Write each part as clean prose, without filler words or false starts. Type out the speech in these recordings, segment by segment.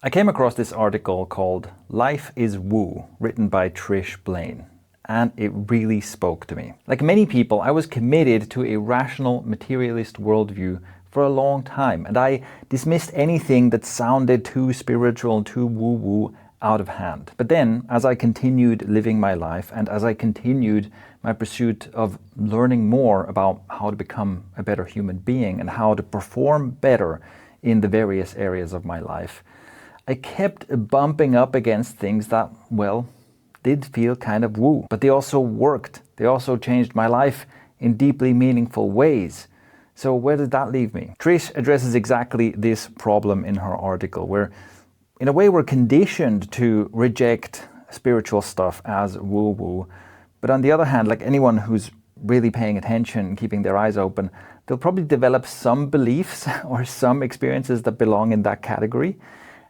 I came across this article called Life is Woo, written by Trish Blain, and it really spoke to me. Like many people, I was committed to a rational materialist worldview for a long time, and I dismissed anything that sounded too spiritual, too woo-woo out of hand. But then, as I continued living my life, and as I continued my pursuit of learning more about how to become a better human being and how to perform better in the various areas of my life, I kept bumping up against things that, well, did feel kind of woo, but they also worked. They also changed my life in deeply meaningful ways. So where did that leave me? Trish addresses exactly this problem in her article, where in a way we're conditioned to reject spiritual stuff as woo-woo. But on the other hand, like anyone who's really paying attention, keeping their eyes open, they'll probably develop some beliefs or some experiences that belong in that category.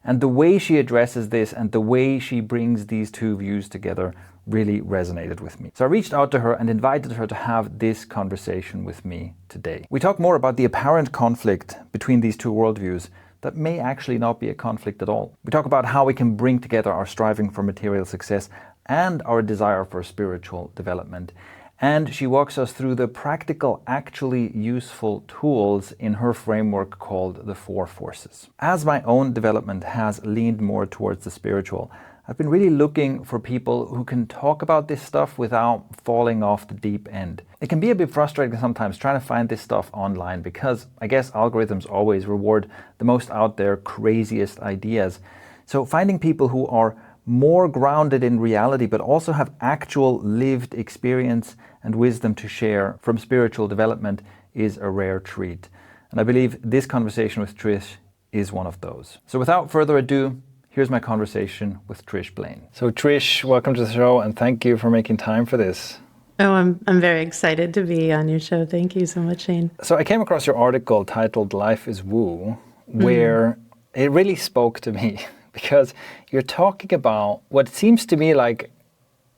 And the way she addresses this and the way she brings these two views together really resonated with me. So I reached out to her and invited her to have this conversation with me today. We talk more about the apparent conflict between these two worldviews that may actually not be a conflict at all. We talk about how we can bring together our striving for material success and our desire for spiritual development. And she walks us through the practical, actually useful tools in her framework called the Four Forces. As my own development has leaned more towards the spiritual, I've been really looking for people who can talk about this stuff without falling off the deep end. It can be a bit frustrating sometimes trying to find this stuff online because I guess algorithms always reward the most out there, craziest ideas. So finding people who are more grounded in reality, but also have actual lived experience and wisdom to share from spiritual development is a rare treat. And I believe this conversation with Trish is one of those. So without further ado, here's my conversation with Trish Blain. So Trish, welcome to the show and thank you for making time for this. Oh, I'm very excited to be on your show. Thank you so much, Shane. So I came across your article titled Life is Woo, where it really spoke to me. Because you're talking about what seems to me like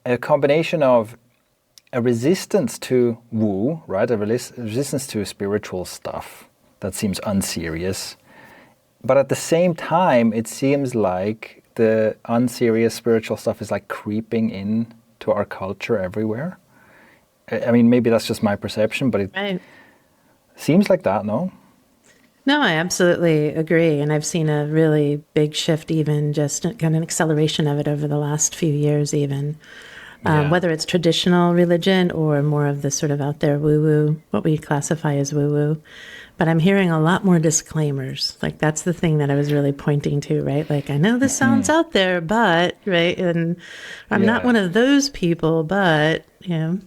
a combination of a resistance to woo, right? A resistance to spiritual stuff that seems unserious. But at the same time, it seems like the unserious spiritual stuff is like creeping in to our culture everywhere. I mean, maybe that's just my perception, but it seems like that, no? No, I absolutely agree. And I've seen a really big shift, even just kind of an acceleration of it over the last few years, even. Whether it's traditional religion or more of the sort of out there woo-woo, what we classify as woo-woo. But I'm hearing a lot more disclaimers. Like that's the thing that I was really pointing to, right? Like, I know this sounds out there, but, right? And I'm not one of those people, but, you know.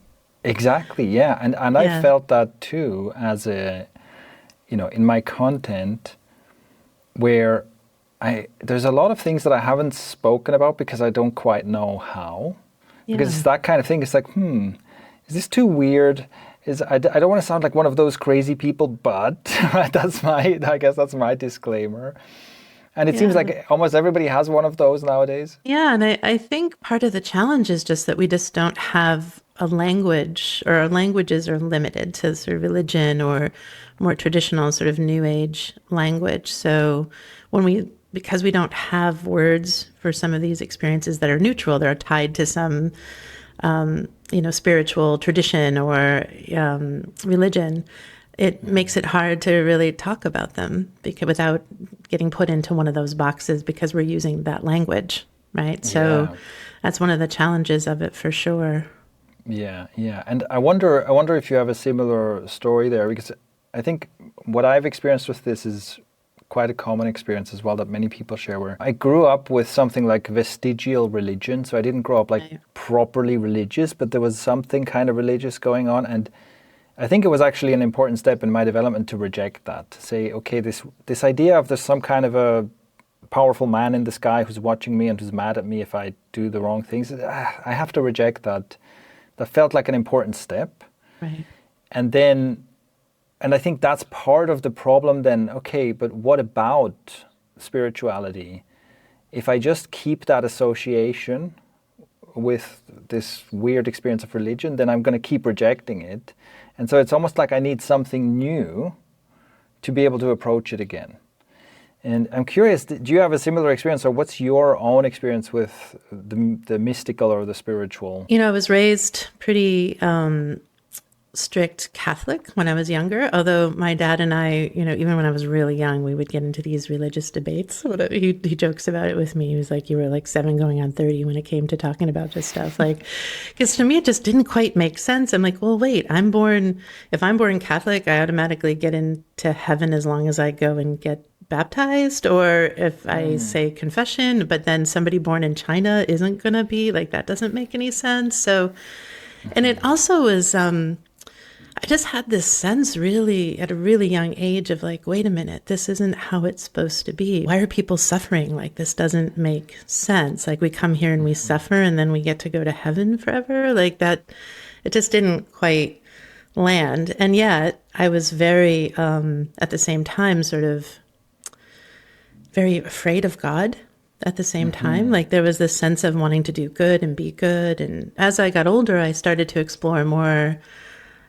Exactly, yeah. And I felt that too as a, you know, in my content where there's a lot of things that I haven't spoken about because I don't quite know how. Yeah. Because it's that kind of thing. It's like, is this too weird? I don't want to sound like one of those crazy people, but I guess that's my disclaimer. And it seems like almost everybody has one of those nowadays. Yeah, and I think part of the challenge is just that we just don't have a language, or our languages are limited to sort of religion or more traditional sort of new age language. So because we don't have words for some of these experiences that are neutral, they're tied to some, spiritual tradition or religion, it makes it hard to really talk about them without getting put into one of those boxes because we're using that language, right? So that's one of the challenges of it for sure. Yeah. And I wonder if you have a similar story there, because I think what I've experienced with this is quite a common experience as well that many people share, where I grew up with something like vestigial religion. So I didn't grow up like properly religious, but there was something kind of religious going on. And I think it was actually an important step in my development to reject that, to say, okay, this idea of there's some kind of a powerful man in the sky who's watching me and who's mad at me if I do the wrong things, I have to reject that. That felt like an important step. Right. And I think that's part of the problem then. Okay, but what about spirituality? If I just keep that association with this weird experience of religion, then I'm going to keep rejecting it. And so it's almost like I need something new to be able to approach it again. And I'm curious, do you have a similar experience, or what's your own experience with the mystical or the spiritual? I was raised pretty strict Catholic when I was younger, although my dad and I, even when I was really young, we would get into these religious debates. He jokes about it with me. He was like, you were like 7 going on 30 when it came to talking about this stuff. Like, because to me, it just didn't quite make sense. I'm like, well, wait, if I'm born Catholic, I automatically get into heaven as long as I go and get baptized, or if I say confession, but then somebody born in China isn't going to be like, that doesn't make any sense. So, and it also was, I just had this sense really at a really young age of like, wait a minute, this isn't how it's supposed to be. Why are people suffering? Like, this doesn't make sense. Like, we come here and we suffer and then we get to go to heaven forever. Like that, it just didn't quite land. And yet I was very, at the same time, sort of very afraid of God at the same time. Like, there was this sense of wanting to do good and be good. And as I got older, I started to explore more.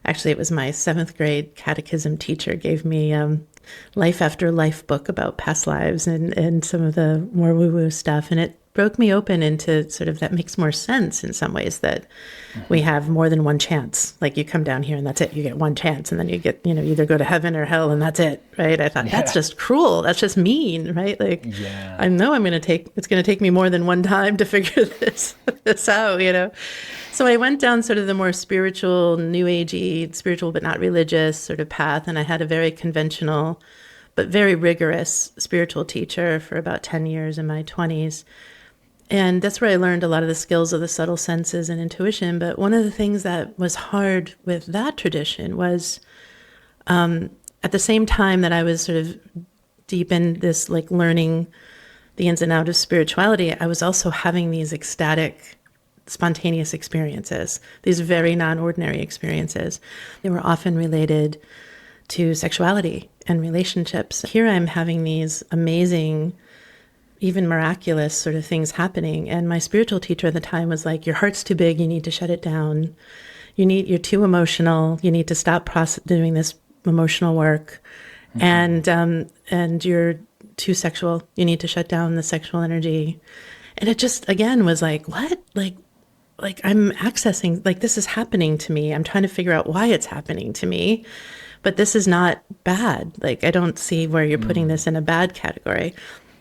Actually, it was my 7th grade catechism teacher gave me Life After Life book about past lives and some of the more woo-woo stuff. And it broke me open into sort of, that makes more sense in some ways, that we have more than one chance. Like, you come down here and that's it. You get one chance, and then you get, either go to heaven or hell, and that's it, right? I thought, that's just cruel. That's just mean, right? Like, I know it's going to take me more than one time to figure this out, So I went down sort of the more spiritual, new agey, spiritual but not religious sort of path. And I had a very conventional but very rigorous spiritual teacher for about 10 years in my 20s. And that's where I learned a lot of the skills of the subtle senses and intuition. But one of the things that was hard with that tradition was at the same time that I was sort of deep in this, like, learning the ins and outs of spirituality, I was also having these ecstatic, spontaneous experiences, these very non-ordinary experiences. They were often related to sexuality and relationships. Here I'm having these amazing, even miraculous sort of things happening. And my spiritual teacher at the time was like, your heart's too big, you need to shut it down. You're too emotional, you need to stop doing this emotional work. And you're too sexual, you need to shut down the sexual energy. And it just, again, was like, what? Like I'm accessing, like, this is happening to me. I'm trying to figure out why it's happening to me, but this is not bad. Like, I don't see where you're putting this in a bad category.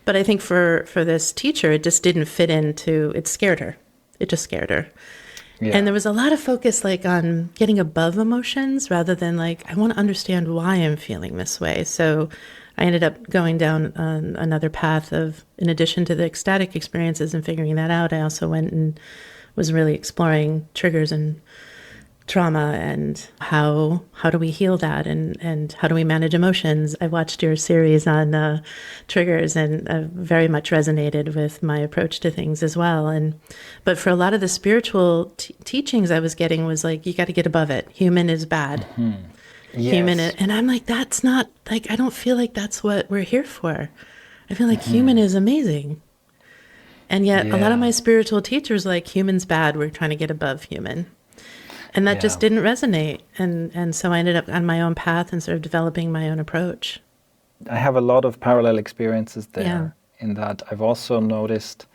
But I think for this teacher, it just didn't fit into, it scared her. It just scared her. Yeah. And there was a lot of focus, like, on getting above emotions rather than, like, I want to understand why I'm feeling this way. So I ended up going down another path of, in addition to the ecstatic experiences and figuring that out, I also went and was really exploring triggers and trauma and how do we heal that and how do we manage emotions. I watched your series on triggers and very much resonated with my approach to things as well. But for a lot of the spiritual teachings I was getting was like, you got to get above it. Human is bad. Yes. And I'm like, that's not, like, I don't feel like that's what we're here for. I feel like human is amazing. And yet a lot of my spiritual teachers, like, human's bad. We're trying to get above human. And that just didn't resonate. And so I ended up on my own path and sort of developing my own approach. I have a lot of parallel experiences there in that I've also noticed,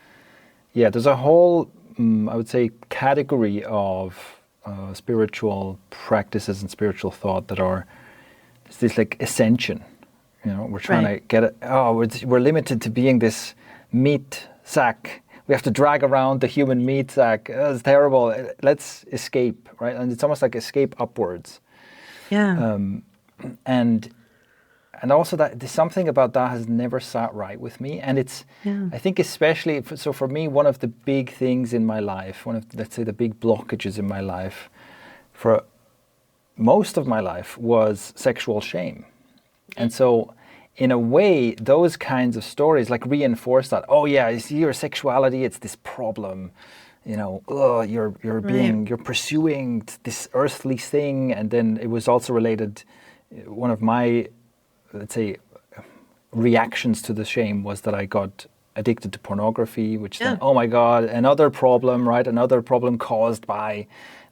there's a whole, I would say, category of spiritual practices and spiritual thought that are this like ascension. We're trying to get it. We're limited to being this meat sack. We have to drag around the human meat sack. It's terrible. Let's escape, right? And it's almost like escape upwards. Yeah. And also that there's something about that has never sat right with me. And it's, I think especially, so for me, one of the big things in my life, one of, let's say, the big blockages in my life for most of my life was sexual shame. And so in a way, those kinds of stories like reinforce that. Oh yeah, you see, your sexuality, it's this problem. You're pursuing this earthly thing. And then it was also related, one of my, let's say, reactions to the shame was that I got addicted to pornography, which then, oh my God, another problem, right? Another problem caused by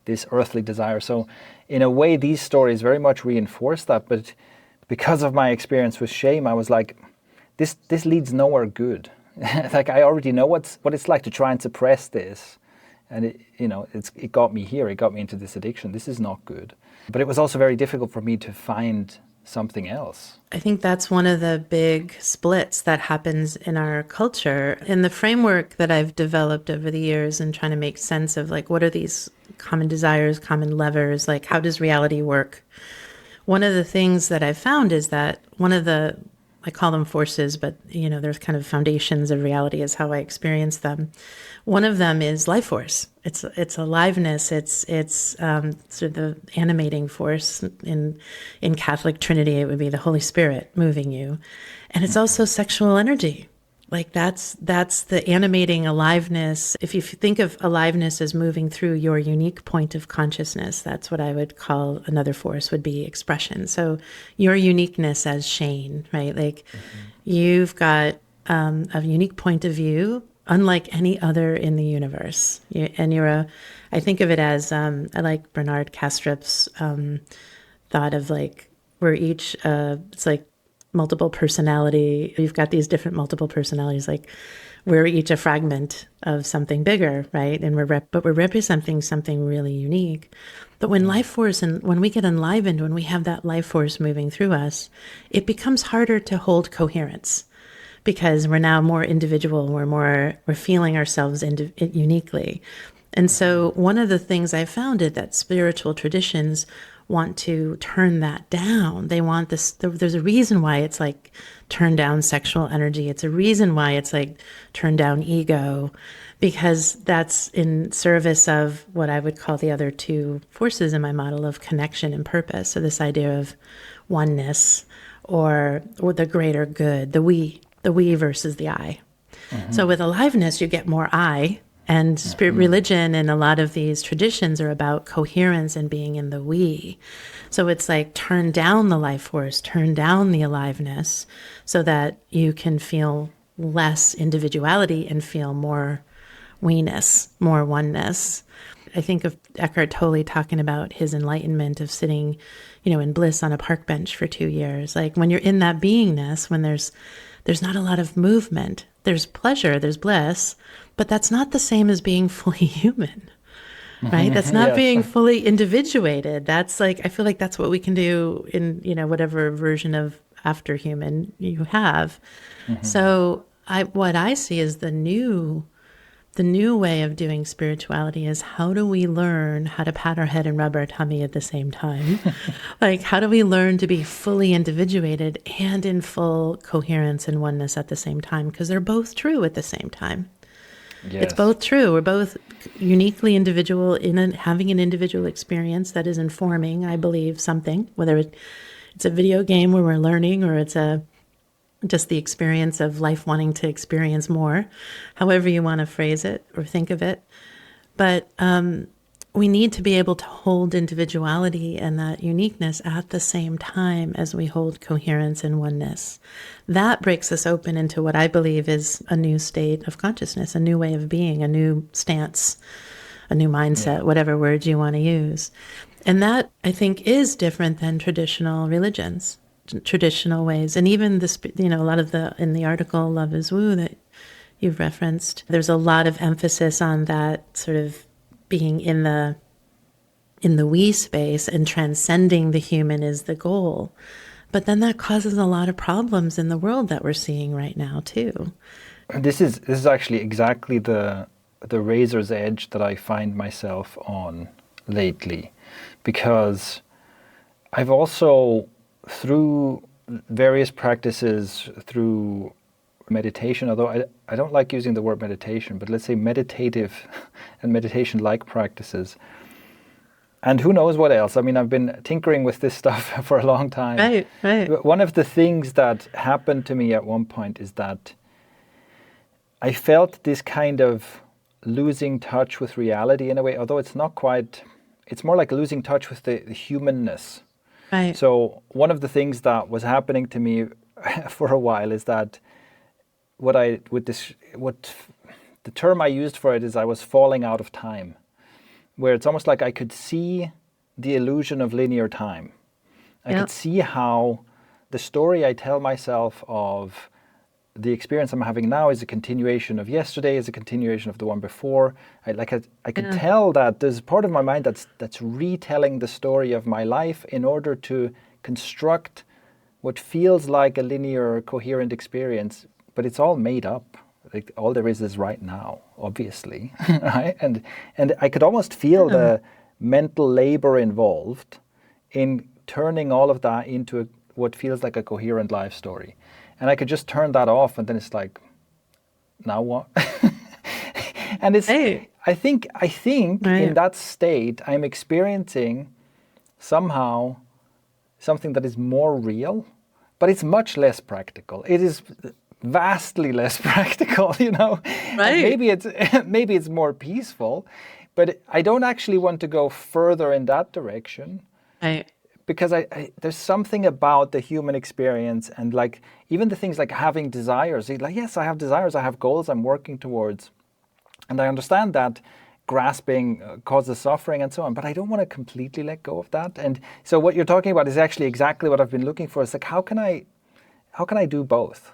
this earthly desire. So in a way, these stories very much reinforce that. But because of my experience with shame, I was like, this leads nowhere good. Like I already know what it's like to try and suppress this, and it got me here. It got me into this addiction. This is not good. But it was also very difficult for me to find something else. I think that's one of the big splits that happens in our culture. In the framework that I've developed over the years and trying to make sense of like, what are these common desires, common levers, like how does reality work? One of the things that I've found is that one of the, I call them forces, but there's kind of foundations of reality is how I experience them. One of them is life force. It's aliveness. It's sort of the animating force. In Catholic Trinity, it would be the Holy Spirit moving you, and it's also sexual energy. Like that's the animating aliveness. If you think of aliveness as moving through your unique point of consciousness, that's what I would call another force would be expression. So your uniqueness as Shane, right? Like you've got a unique point of view, unlike any other in the universe. I think of it as, I like Bernard Kastrup's thought of like, we're each, it's like multiple personality. You've got these different multiple personalities, like we're each a fragment of something bigger, right? And we're representing something really unique. But when life force and when we get enlivened, when we have that life force moving through us, it becomes harder to hold coherence because we're now more individual. We're feeling ourselves uniquely. And so one of the things I found is that spiritual traditions want to turn that down. They want this, there's a reason why it's like turn down sexual energy. It's a reason why it's like turn down ego, because that's in service of what I would call the other two forces in my model of connection and purpose. So this idea of oneness or the greater good, the we versus the I. So with aliveness, you get more I. And spirit religion and a lot of these traditions are about coherence and being in the we. So it's like turn down the life force, turn down the aliveness so that you can feel less individuality and feel more we-ness, more oneness. I think of Eckhart Tolle talking about his enlightenment of sitting, in bliss on a park bench for 2 years. Like when you're in that beingness, when there's not a lot of movement, there's pleasure, there's bliss, but that's not the same as being fully human, right? That's not being fully individuated. That's like, I feel like that's what we can do in, whatever version of after human you have. So what I see is the new way of doing spirituality is how do we learn how to pat our head and rub our tummy at the same time? Like, how do we learn to be fully individuated and in full coherence and oneness at the same time? Because they're both true at the same time. Yes. It's both true. We're both uniquely individual in having an individual experience that is informing, I believe, something, whether it's a video game where we're learning or it's just the experience of life wanting to experience more, however you want to phrase it or think of it. But we need to be able to hold individuality and that uniqueness at the same time as we hold coherence and oneness. That breaks us open into what I believe is a new state of consciousness, a new way of being, a new stance, a new mindset, whatever words you want to use. And that, I think, is different than traditional religions, traditional ways. And even a lot of in the article, Love is Woo, that you've referenced, there's a lot of emphasis on that sort of being in the we space and transcending the human is the goal. But then that causes a lot of problems in the world that we're seeing right now too. This is actually exactly the razor's edge that I find myself on lately, because I've also, through various practices, through meditation, although I don't like using the word meditation, but let's say meditative and meditation-like practices. And who knows what else? I mean, I've been tinkering with this stuff for a long time. Right. One of the things that happened to me at one point is that I felt this kind of losing touch with reality in a way, although it's not quite, it's more like losing touch with the humanness. Right. So one of the things that was happening to me for a while is that the term I used for it is I was falling out of time, where it's almost like I could see the illusion of linear time. I could see how the story I tell myself of the experience I'm having now is a continuation of yesterday, is a continuation of the one before. I could tell that there's part of my mind that's retelling the story of my life in order to construct what feels like a linear, coherent experience, but it's all made up. Like all there is right now, obviously, right? And I could almost feel the mental labor involved in turning all of that into what feels like a coherent life story. And I could just turn that off, and then it's like, now what? And it's, I think in that state, I'm experiencing somehow something that is more real, but it's much less practical. It is vastly less practical, you know. Right. Maybe it's more peaceful, but I don't actually want to go further in that direction. Right. Because there's something about the human experience, and like even the things like having desires. Like, yes, I have desires, I have goals I'm working towards, and I understand that grasping causes suffering and so on, but I don't want to completely let go of that. And so what you're talking about is actually exactly what I've been looking for. It's like, how can I do both?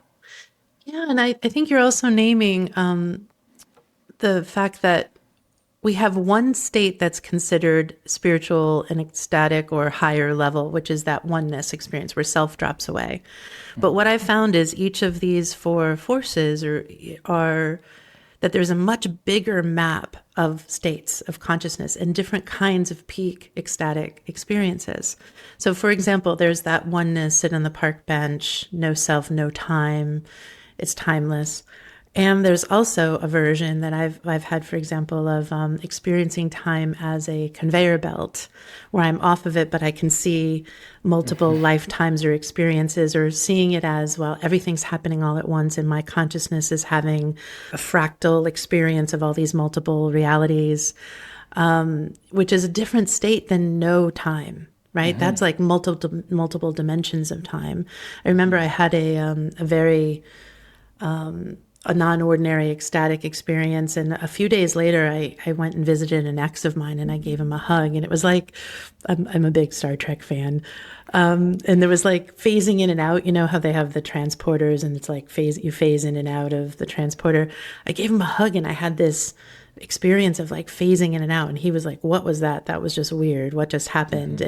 Yeah, and I think you're also naming the fact that we have one state that's considered spiritual and ecstatic or higher level, which is that oneness experience where self drops away. But what I found is each of these four forces are that there's a much bigger map of states of consciousness and different kinds of peak ecstatic experiences. So for example, there's that oneness, sit on the park bench, no self, no time, it's timeless. And there's also a version that I've had, for example, of experiencing time as a conveyor belt, where I'm off of it, but I can see multiple lifetimes or experiences, or seeing it as, well, everything's happening all at once, and my consciousness is having a fractal experience of all these multiple realities, which is a different state than no time. Right, that's like multiple dimensions of time. I remember I had a non-ordinary ecstatic experience. And a few days later, I went and visited an ex of mine, and I gave him a hug. And it was like, I'm a big Star Trek fan. And there was like phasing in and out, you know how they have the transporters, and it's like you phase in and out of the transporter. I gave him a hug, and I had this experience of like phasing in and out. And he was like, what was that? That was just weird. What just happened?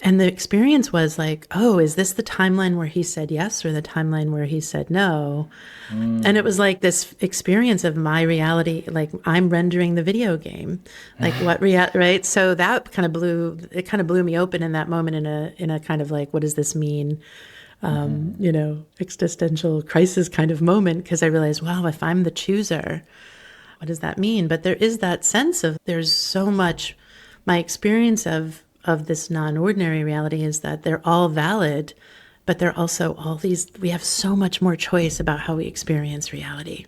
And the experience was like, oh, is this the timeline where he said yes, or the timeline where he said no? And it was like this experience of my reality, like I'm rendering the video game, like right? So that kind of blew me open in that moment, in a kind of like, what does this mean? You know, existential crisis kind of moment, because I realized, wow, if I'm the chooser, what does that mean? But there is that sense of, there's so much, my experience of this non-ordinary reality is that they're all valid, but they're also all these, we have so much more choice about how we experience reality.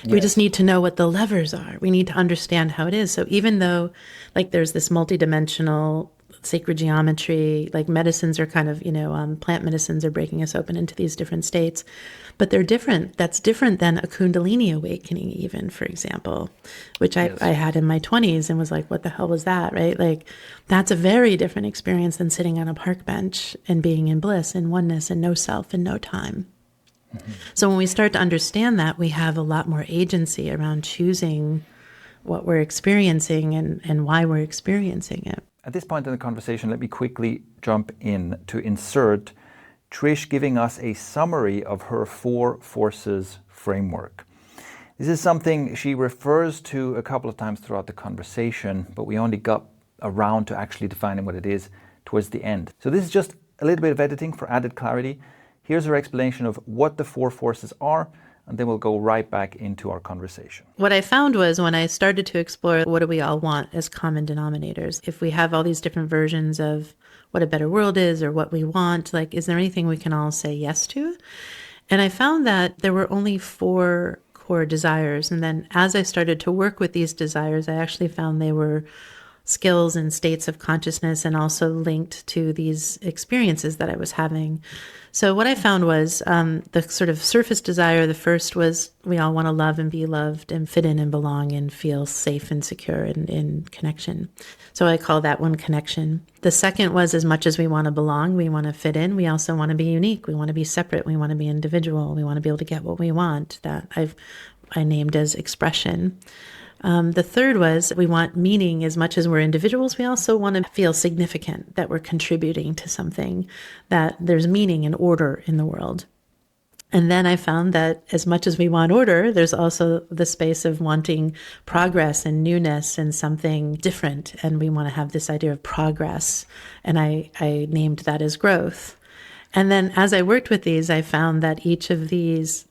Yes. We just need to know what the levers are. We need to understand how it is. So even though like there's this multidimensional sacred geometry, like medicines are kind of, plant medicines are breaking us open into these different states, but they're different. That's different than a Kundalini awakening, even, for example, which I had in my 20s and was like, what the hell was that, right? Like, that's a very different experience than sitting on a park bench and being in bliss and oneness and no self and no time. So when we start to understand that, we have a lot more agency around choosing what we're experiencing and why we're experiencing it. At this point in the conversation, let me quickly jump in to insert Trish giving us a summary of her 4 forces framework. This is something she refers to a couple of times throughout the conversation, but we only got around to actually defining what it is towards the end. So this is just a little bit of editing for added clarity. Here's her explanation of what the 4 forces are, and then we'll go right back into our conversation. What I found was, when I started to explore what do we all want as common denominators, if we have all these different versions of what a better world is or what we want, like, is there anything we can all say yes to? And I found that there were only 4 core desires. And then as I started to work with these desires, I actually found they were skills and states of consciousness, and also linked to these experiences that I was having. So what I found was the sort of surface desire. The first was we all want to love and be loved and fit in and belong and feel safe and secure in connection. So I call that one connection. The second was, as much as we want to belong, we want to fit in, we also want to be unique. We want to be separate. We want to be individual. We want to be able to get what we want. That I named as expression. The third was we want meaning. As much as we're individuals, we also want to feel significant, that we're contributing to something, that there's meaning and order in the world. And then I found that as much as we want order, there's also the space of wanting progress and newness and something different. And we want to have this idea of progress. And I named that as growth. And then as I worked with these, I found that each of these,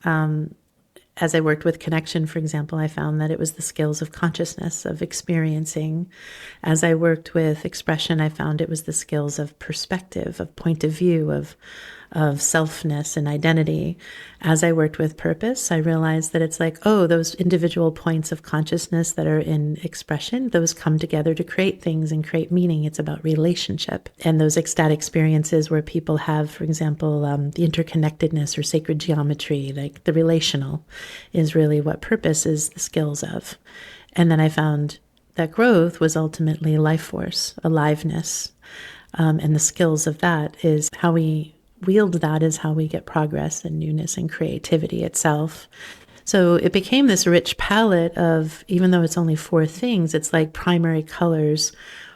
as I worked with connection, for example, I found that it was the skills of consciousness, of experiencing. As I worked with expression, I found it was the skills of perspective, of point of view, of selfness and identity. As I worked with purpose, I realized that it's like, oh, those individual points of consciousness that are in expression, those come together to create things and create meaning. It's about relationship. And those ecstatic experiences where people have, for example, the interconnectedness or sacred geometry, like the relational, is really what purpose is the skills of. And then I found that growth was ultimately life force, aliveness. And the skills of that is how we wield that, is how we get progress and newness and creativity itself. So it became this rich palette of, even though it's only 4 things, it's like primary colors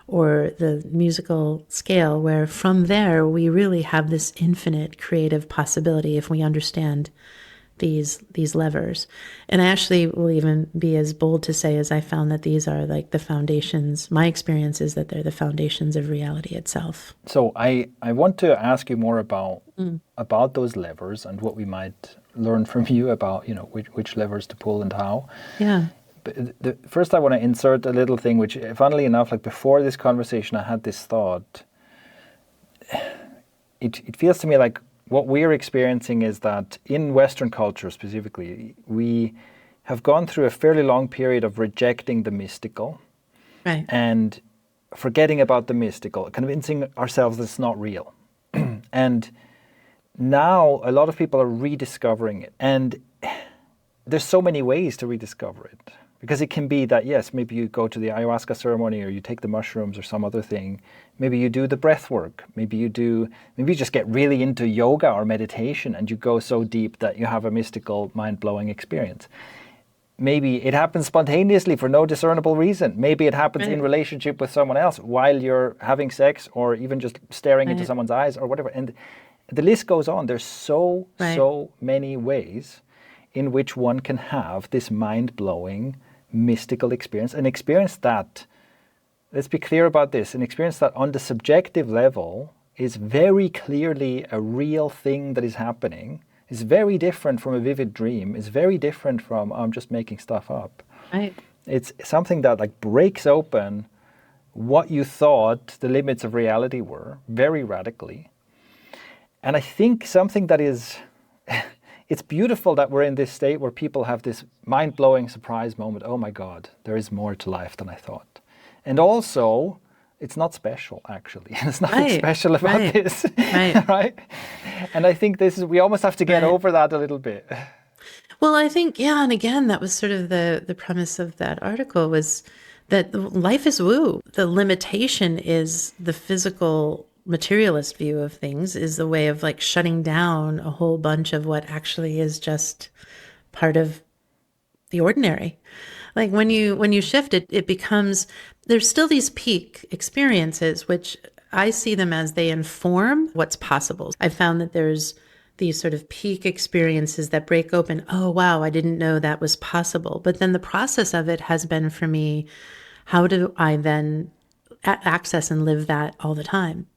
or the musical scale, where from there we really have this infinite creative possibility if we understand these levers. And I actually will even be as bold to say, as I found that these are like the foundations. My experience is that they're the foundations of reality itself. So I want to ask you more about those levers and what we might learn from you about, which levers to pull and how. Yeah. But first I want to insert a little thing, which, funnily enough, like before this conversation, I had this thought. It feels to me like what we're experiencing is that in Western culture specifically, we have gone through a fairly long period of rejecting the mystical, right, and forgetting about the mystical, convincing ourselves that it's not real. And now a lot of people are rediscovering it. And there's so many ways to rediscover it. Because it can be that, yes, maybe you go to the ayahuasca ceremony, or you take the mushrooms or some other thing. Maybe you do the breath work. Maybe you just get really into yoga or meditation and you go so deep that you have a mystical, mind-blowing experience. Maybe it happens spontaneously for no discernible reason. Maybe it happens in relationship with someone else while you're having sex, or even just staring into someone's eyes or whatever. And the list goes on. There's so many ways in which one can have this mind-blowing mystical experience, an experience that, let's be clear about this, an experience that on the subjective level is very clearly a real thing that is happening, is very different from a vivid dream, is very different from, I'm just making stuff up. Right. It's something that like breaks open what you thought the limits of reality were very radically. And I think something that is it's beautiful that we're in this state where people have this mind-blowing surprise moment. Oh my God, there is more to life than I thought. And also, it's not special, actually. There's nothing special about this, right? And I think we almost have to get over that a little bit. Well, I think, and again, that was sort of the premise of that article, was that life is woo. The limitation is the physical materialist view of things, is the way of like shutting down a whole bunch of what actually is just part of the ordinary. Like when you shift it, it becomes, there's still these peak experiences, which I see them as they inform what's possible. I've found that there's these sort of peak experiences that break open. Oh, wow, I didn't know that was possible. But then the process of it has been for me, how do I then access and live that all the time?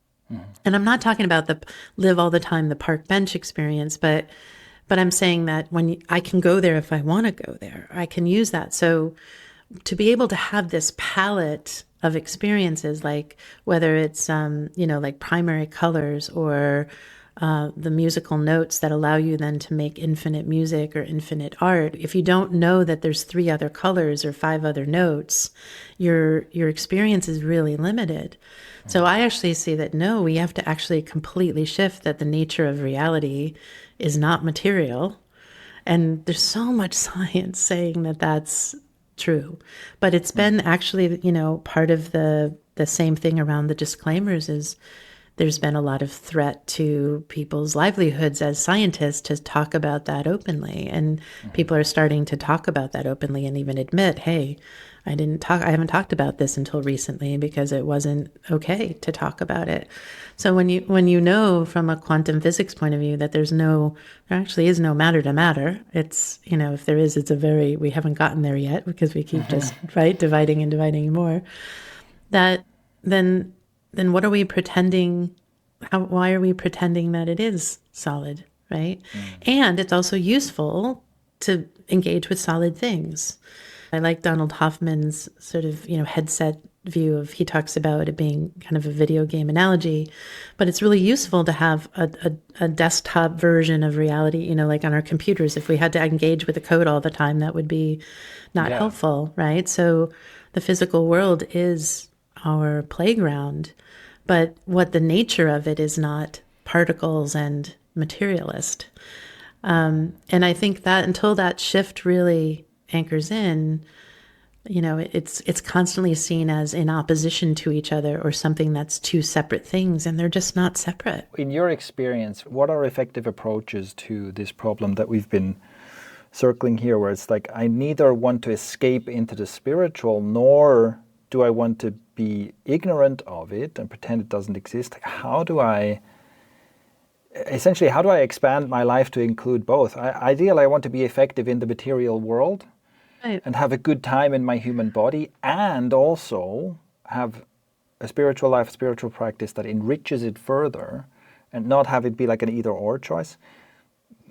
And I'm not talking about the live all the time, the park bench experience, but I'm saying that I can go there if I want to go there, I can use that. So to be able to have this palette of experiences, like whether it's, like primary colors or the musical notes that allow you then to make infinite music or infinite art. If you don't know that there's 3 other colors or 5 other notes, your experience is really limited. So I actually see that no, we have to actually completely shift that the nature of reality is not material. And there's so much science saying that that's true. But it's been actually, part of the same thing around the disclaimers is there's been a lot of threat to people's livelihoods as scientists to talk about that openly. And people are starting to talk about that openly and even admit, hey, I haven't talked about this until recently because it wasn't okay to talk about it. So when you know from a quantum physics point of view that there actually is no matter to matter, it's, if there is, we haven't gotten there yet because we keep just, right, dividing and dividing more, that then what are we pretending? Why are we pretending that it is solid, right? And it's also useful to engage with solid things. I like Donald Hoffman's sort of, headset view he talks about it being kind of a video game analogy, but it's really useful to have a desktop version of reality, like on our computers. If we had to engage with the code all the time, that would be not helpful, right? So the physical world is our playground, but what the nature of it is not particles and materialist. And I think that until that shift really anchors in, it's constantly seen as in opposition to each other or something that's 2 separate things, and they're just not separate. In your experience, what are effective approaches to this problem that we've been circling here, where it's like I neither want to escape into the spiritual, nor do I want to be ignorant of it and pretend it doesn't exist? Like, how do I expand my life to include both? Ideally, I want to be effective in the material world, right, and have a good time in my human body, and also have a spiritual life, spiritual practice that enriches it further, and not have it be like an either-or choice.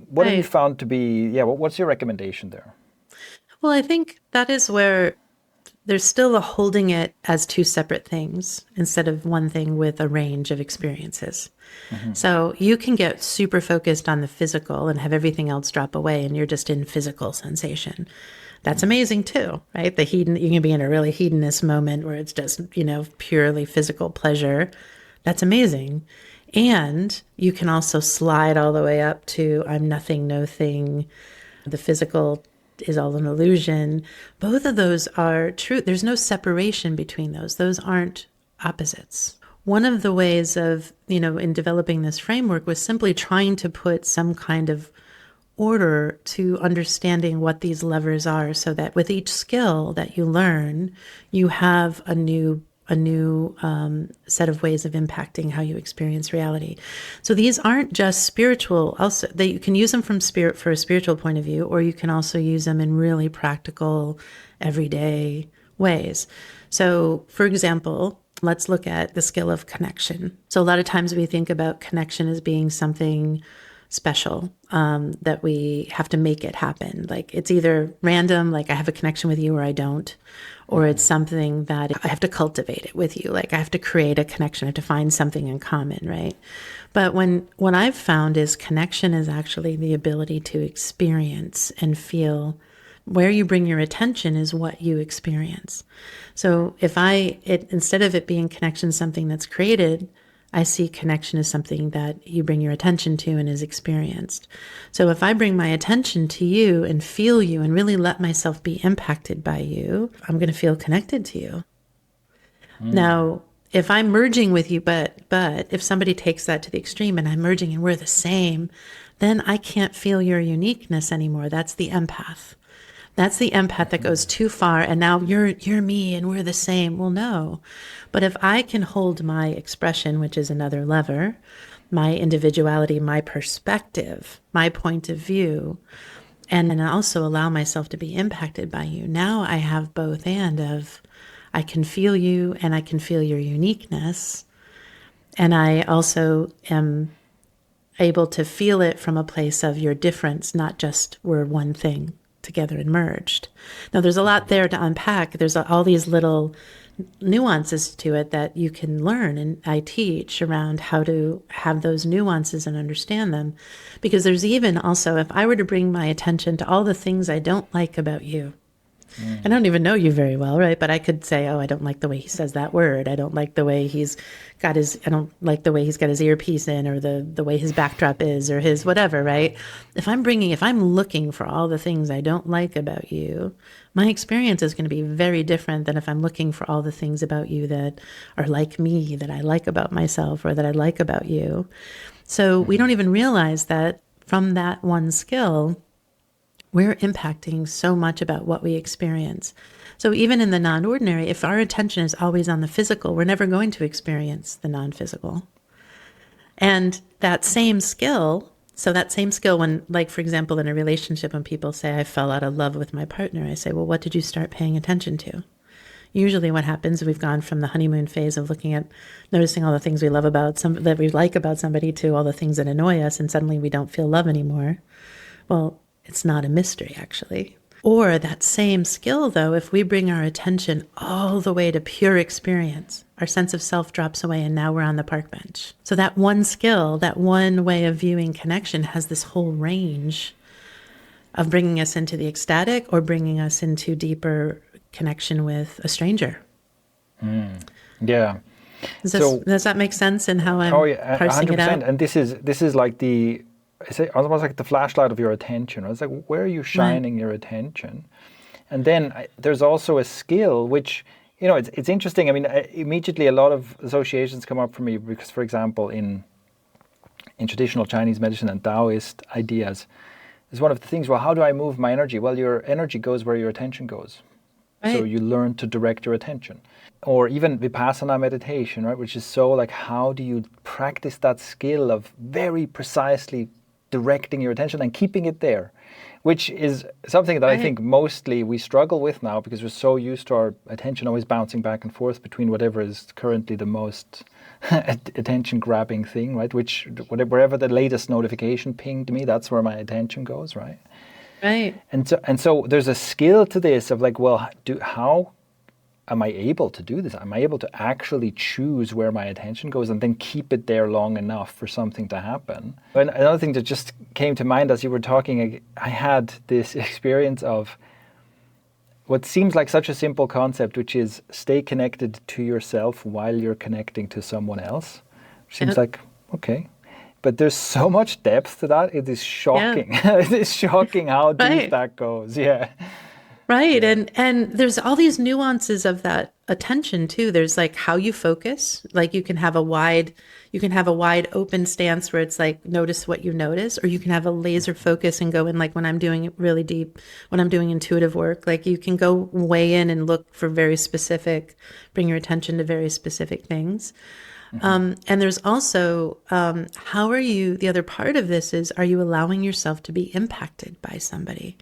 What have you found to be, what's your recommendation there? Well, I think that is where there's still a holding it as 2 separate things instead of one thing with a range of experiences. So you can get super focused on the physical and have everything else drop away, and you're just in physical sensation. That's amazing too, right? You can be in a really hedonist moment where it's just, purely physical pleasure. That's amazing. And you can also slide all the way up to I'm nothing, no thing. The physical is all an illusion. Both of those are true. There's no separation between those. Those aren't opposites. One of the ways of, in developing this framework was simply trying to put some kind of order to understanding what these levers are, so that with each skill that you learn, you have a new set of ways of impacting how you experience reality. So these aren't just spiritual. Also, you can use them for a spiritual point of view, or you can also use them in really practical, everyday ways. So, for example, let's look at the skill of connection. So a lot of times we think about connection as being something special, that we have to make it happen. Like it's either random, like I have a connection with you or I don't, or it's something that I have to cultivate it with you. Like I have to create a connection, I have to find something in common, right? But what I've found is connection is actually the ability to experience and feel. Where you bring your attention is what you experience. So instead of it being connection, something that's created, I see connection as something that you bring your attention to and is experienced. So if I bring my attention to you and feel you and really let myself be impacted by you, I'm going to feel connected to you. Now, if I'm merging with you, but if somebody takes that to the extreme and I'm merging and we're the same, then I can't feel your uniqueness anymore. That's the empath. That's the empath that goes too far, and now you're me and we're the same. Well, no. But if I can hold my expression, which is another lever, my individuality, my perspective, my point of view, and then also allow myself to be impacted by you, now I have both of I can feel you and I can feel your uniqueness. And I also am able to feel it from a place of your difference, not just we're one thing together and merged. Now, there's a lot there to unpack. There's all these little nuances to it that you can learn, and I teach around how to have those nuances and understand them. Because there's even also, if I were to bring my attention to all the things I don't like about you, I don't even know you very well, right? But I could say, oh, I don't like the way he says that word. I don't like the way I don't like the way he's got his earpiece in, or the way his backdrop is, or his whatever, right? If I'm looking for all the things I don't like about you, my experience is going to be very different than if I'm looking for all the things about you that are like me, that I like about myself, or that I like about you. So we don't even realize that from that one skill, we're impacting so much about what we experience. So even in the non-ordinary, if our attention is always on the physical, we're never going to experience the non-physical. And that same skill when, like, for example, in a relationship, when people say, I fell out of love with my partner, I say, well, what did you start paying attention to? Usually what happens, we've gone from the honeymoon phase of noticing all the things we love that we like about somebody, to all the things that annoy us, and suddenly we don't feel love anymore. Well, it's not a mystery, actually. Or that same skill, though, if we bring our attention all the way to pure experience, our sense of self drops away, and now we're on the park bench. So that one skill, that one way of viewing connection, has this whole range of bringing us into the ecstatic or bringing us into deeper connection with a stranger. Yeah. Does that make sense in how I'm parsing 100%. it out? And this is like it's almost like the flashlight of your attention. It's like, where are you shining your attention? And then there's also a skill, which, it's interesting. I mean, immediately a lot of associations come up for me because, for example, in traditional Chinese medicine and Taoist ideas, is one of the things, well, how do I move my energy? Well, your energy goes where your attention goes. Right. So you learn to direct your attention. Or even Vipassana meditation, right? Which is so like, how do you practice that skill of very precisely directing your attention and keeping it there, which is something that I think mostly we struggle with now, because we're so used to our attention always bouncing back and forth between whatever is currently the most attention-grabbing thing, right? Wherever the latest notification pinged me, that's where my attention goes, right? Right. And so there's a skill to this of like, well, how am I able to do this? Am I able to actually choose where my attention goes and then keep it there long enough for something to happen? And another thing that just came to mind as you were talking, I had this experience of what seems like such a simple concept, which is stay connected to yourself while you're connecting to someone else. Which seems like, okay. But there's so much depth to that. It is shocking. Yeah. It is shocking how deep that goes. Yeah. Right. Yeah. And there's all these nuances of that attention too. There's like how you focus. Like you can have a wide open stance where it's like, notice what you notice, or you can have a laser focus and go in, like when I'm doing it really deep, when I'm doing intuitive work, like you can go way in and look for bring your attention to very specific things. Mm-hmm. And there's also, the other part of this is, are you allowing yourself to be impacted by somebody?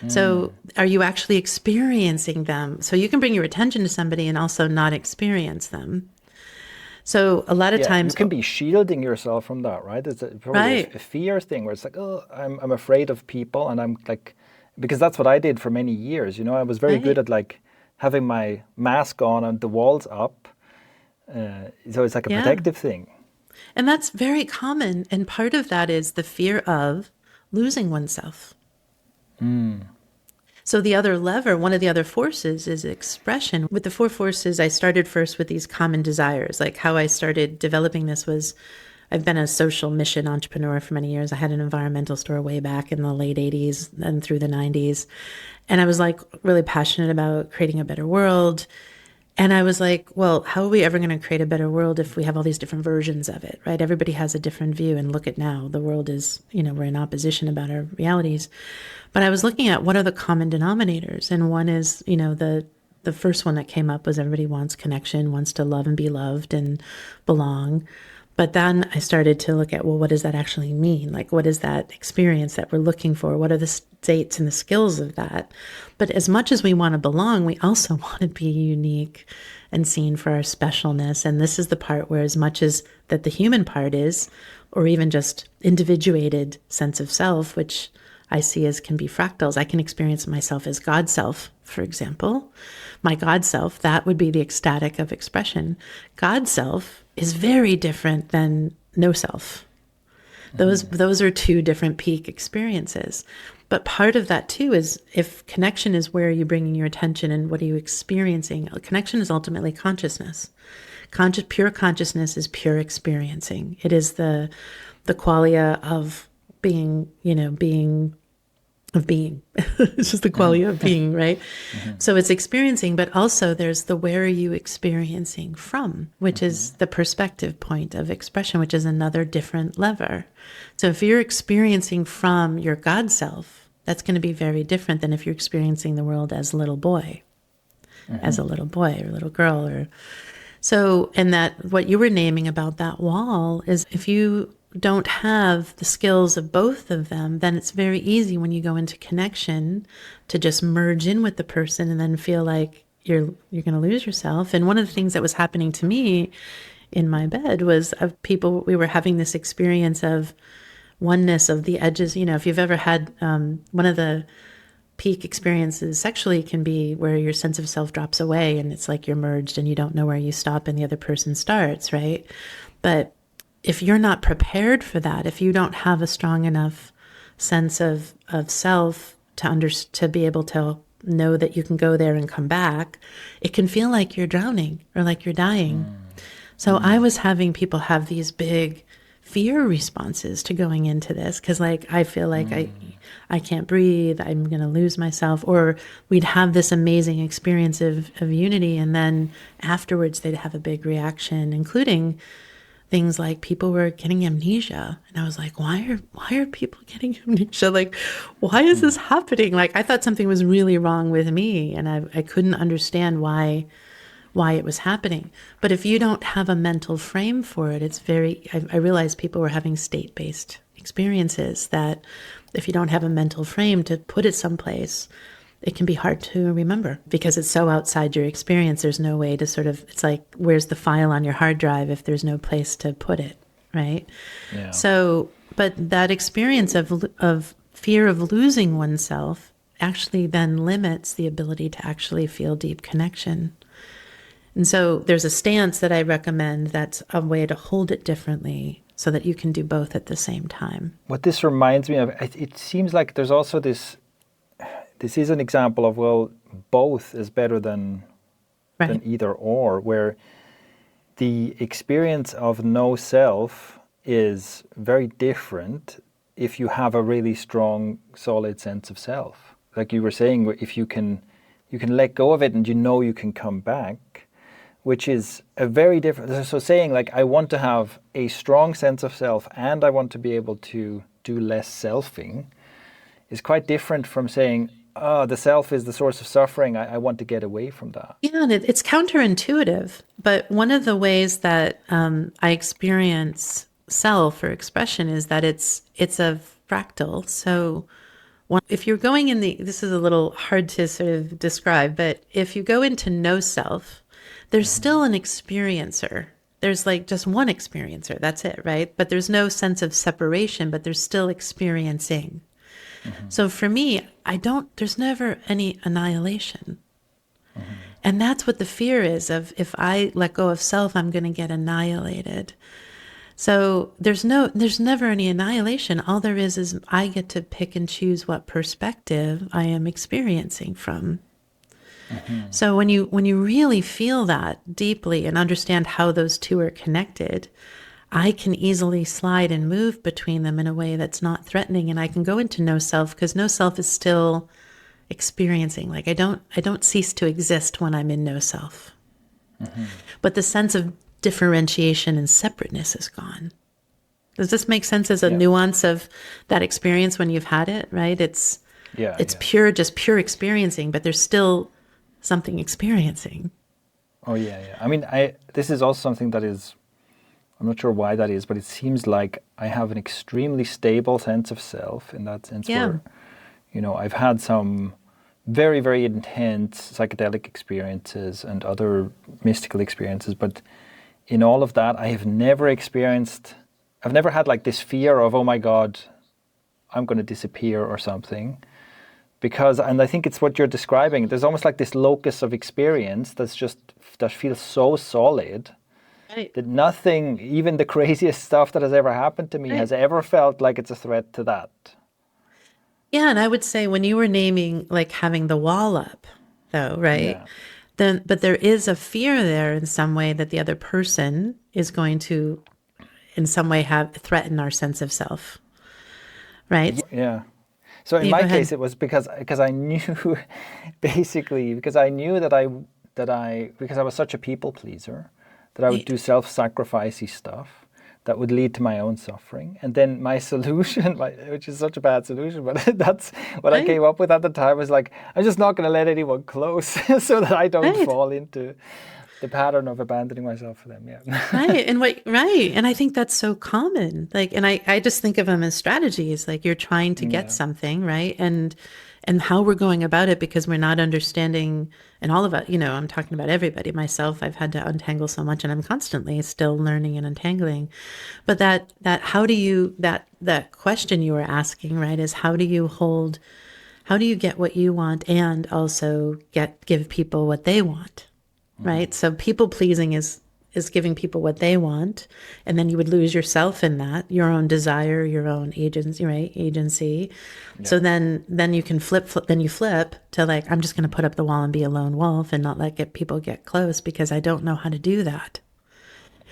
So are you actually experiencing them? So you can bring your attention to somebody and also not experience them. So a lot of times you can be shielding yourself from that, right? It's probably a fear thing where it's like, oh, I'm afraid of people, and I'm like, because that's what I did for many years. I was very good at like having my mask on and the walls up. So it's like a protective thing. And that's very common. And part of that is the fear of losing oneself. So one of the other forces is expression. With the 4 forces, I started first with these common desires. Like how I started developing this was, I've been a social mission entrepreneur for many years. I had an environmental store way back in the late 80s and through the 90s. And I was like really passionate about creating a better world. And I was like, well, how are we ever going to create a better world if we have all these different versions of it, right? Everybody has a different view. And look at now, the world is, we're in opposition about our realities. But I was looking at what are the common denominators. And one is, the first one that came up was everybody wants connection, wants to love and be loved and belong. But then I started to look at, well, what does that actually mean? Like, what is that experience that we're looking for? What are the states and the skills of that? But as much as we want to belong, we also want to be unique and seen for our specialness. And this is the part where, as much as that the human part is, or even just individuated sense of self, which I see as can be fractals. I can experience myself as God self, for example. My God self, that would be the ecstatic of expression. God self is very different than no self. Those are two different peak experiences. But part of that too is if connection is where you're bringing your attention and what are you experiencing, connection is ultimately consciousness. Pure consciousness is pure experiencing. It is the qualia of being, being. It's just the qualia of being, right? So it's experiencing, but also there's the where are you experiencing from, which is the perspective point of expression, which is another different lever. So if you're experiencing from your God self, that's going to be very different than if you're experiencing the world as a little boy, as a little boy or little girl. Or so, and that what you were naming about that wall is if you don't have the skills of both of them, then it's very easy when you go into connection to just merge in with the person and then feel like you're going to lose yourself. And one of the things that was happening to me in my bed was of people, we were having this experience of oneness of the edges. If you've ever had one of the peak experiences sexually can be where your sense of self drops away and it's like you're merged and you don't know where you stop and the other person starts, right? But if you're not prepared for that, if you don't have a strong enough sense of self to be able to know that you can go there and come back, it can feel like you're drowning or like you're dying. So I was having people have these big fear responses to going into this because I feel like I can't breathe, I'm going to lose myself, or we'd have this amazing experience of unity and then afterwards they'd have a big reaction, including things like people were getting amnesia. And I was like, why are people getting amnesia? Why is this happening? I thought something was really wrong with me and I couldn't understand why it was happening. But if you don't have a mental frame for it, I realized people were having state-based experiences that if you don't have a mental frame to put it someplace, it can be hard to remember because it's so outside your experience. There's no way to it's like, where's the file on your hard drive if there's no place to put it, right? Yeah. So, but that experience of fear of losing oneself actually then limits the ability to actually feel deep connection. And so there's a stance that I recommend that's a way to hold it differently so that you can do both at the same time. What this reminds me of, it seems like there's also this is an example of, well, both is better than either or, where the experience of no self is very different if you have a really strong, solid sense of self. Like you were saying, if you can let go of it and you can come back, which is a very different. So saying I want to have a strong sense of self and I want to be able to do less selfing is quite different from saying, the self is the source of suffering. I want to get away from that. Yeah, and it's counterintuitive. But one of the ways that I experience self or expression is that it's a fractal. So if you're going this is a little hard to sort of describe, but if you go into no self, there's still an experiencer. There's just one experiencer. That's it, right? But there's no sense of separation, but there's still experiencing. So for me, there's never any annihilation. And that's what the fear is of, if I let go of self, I'm going to get annihilated. So there's never any annihilation. All there is I get to pick and choose what perspective I am experiencing from. So when you really feel that deeply and understand how those two are connected, I can easily slide and move between them in a way that's not threatening, and I can go into no self because no self is still experiencing. I don't cease to exist when I'm in no self. But the sense of differentiation and separateness is gone. Does this make sense as a nuance of that experience when you've had it, right? It's pure experiencing, but there's still something experiencing. Oh yeah. I mean, this is also something that is, I'm not sure why that is, but it seems like I have an extremely stable sense of self in that sense where, I've had some very, very intense psychedelic experiences and other mystical experiences, but in all of that, I've never had this fear of, oh my God, I'm going to disappear or something. Because, and I think it's what you're describing, there's almost like this locus of experience that feels so solid Right. that nothing, even the craziest stuff that has ever happened to me, Right. has ever felt like it's a threat to that. Yeah, and I would say when you were naming like having the wall up, though, right? Yeah. Then, but there is a fear there in some way that the other person is going to, in some way, have threaten our sense of self, right? Yeah. So in You go my ahead. case, it was because I knew, basically, because I knew because I was such a people pleaser, that I would Right. do self-sacrificey stuff that would lead to my own suffering. And then my solution, which is such a bad solution, but that's what I Right. came up with at the time, was like, I'm just not going to let anyone close so that I don't Right. fall into the pattern of abandoning myself for them. Yeah. Right. Right. And I think that's so common. Like, and I just think of them as strategies. Like you're trying to get Yeah. something, right? And how we're going about it because we're not understanding, and all of it, I'm talking about everybody, myself, I've had to untangle so much and I'm constantly still learning and untangling. But how do you, that question you were asking, right, is how do you get what you want and also give people what they want? Right. So people pleasing is giving people what they want, and then you would lose yourself in that, your own desire, your own agency, right? Agency. So Yeah. then you can then you flip to like, I'm just going to put up the wall and be a lone wolf and not let people get close because I don't know how to do that.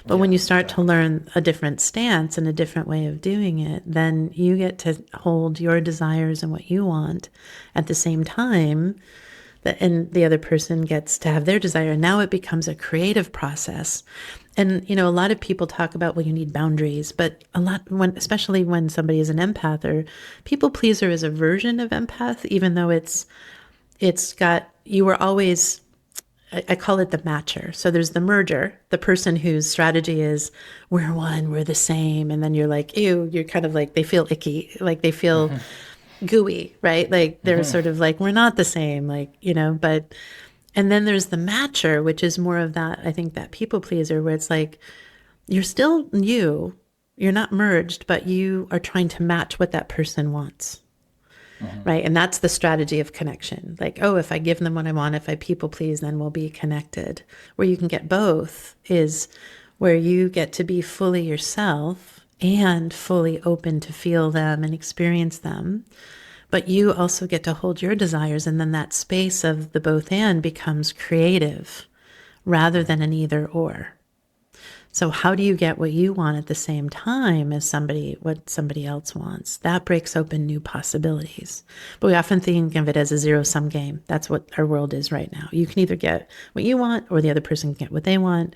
But when Yeah, you start to exactly. learn a different stance and a different way of doing it, then you get to hold your desires and what you want at the same time and the other person gets to have their desire. And now it becomes a creative process. And, a lot of people talk about, well, you need boundaries, but especially when somebody is an empath or people pleaser is a version of empath, even though you were always, I call it the matcher. So there's the merger, the person whose strategy is we're one, we're the same. And then you're like, ew, you're kind of like, they feel icky, like they feel gooey, right? Like they're sort of like, we're not the same, like, and then there's the matcher, which is more of that, I think that people pleaser where it's like, you're still you're not merged, but you are trying to match what that person wants. Right. And that's the strategy of connection. Like, oh, if I give them what I want, if I people please, then we'll be connected. Where you can get both is where you get to be fully yourself and fully open to feel them and experience them. But you also get to hold your desires. And then that space of the both and becomes creative rather than an either or. So how do you get what you want at the same time as what somebody else wants? That breaks open new possibilities. But we often think of it as a zero-sum game. That's what our world is right now. You can either get what you want or the other person can get what they want.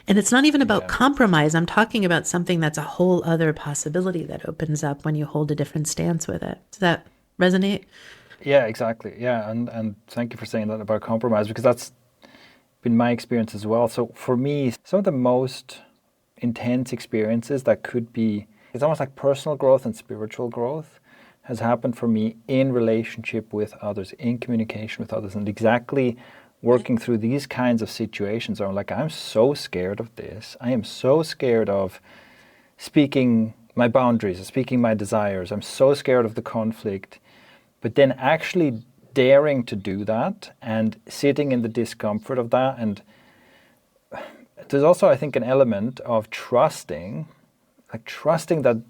And it's not even about Yeah. compromise. I'm talking about something that's a whole other possibility that opens up when you hold a different stance with it. Does that resonate? Yeah, exactly. Yeah, and thank you for saying that about compromise, because that's been my experience as well. So for me, some of the most intense experiences that could be, it's almost like personal growth and spiritual growth has happened for me in relationship with others, in communication with others, and exactly working through these kinds of situations. I'm like, I'm so scared of this. I am so scared of speaking my boundaries, speaking my desires. I'm so scared of the conflict. But then actually daring to do that and sitting in the discomfort of that. And there's also, I think, an element of trusting that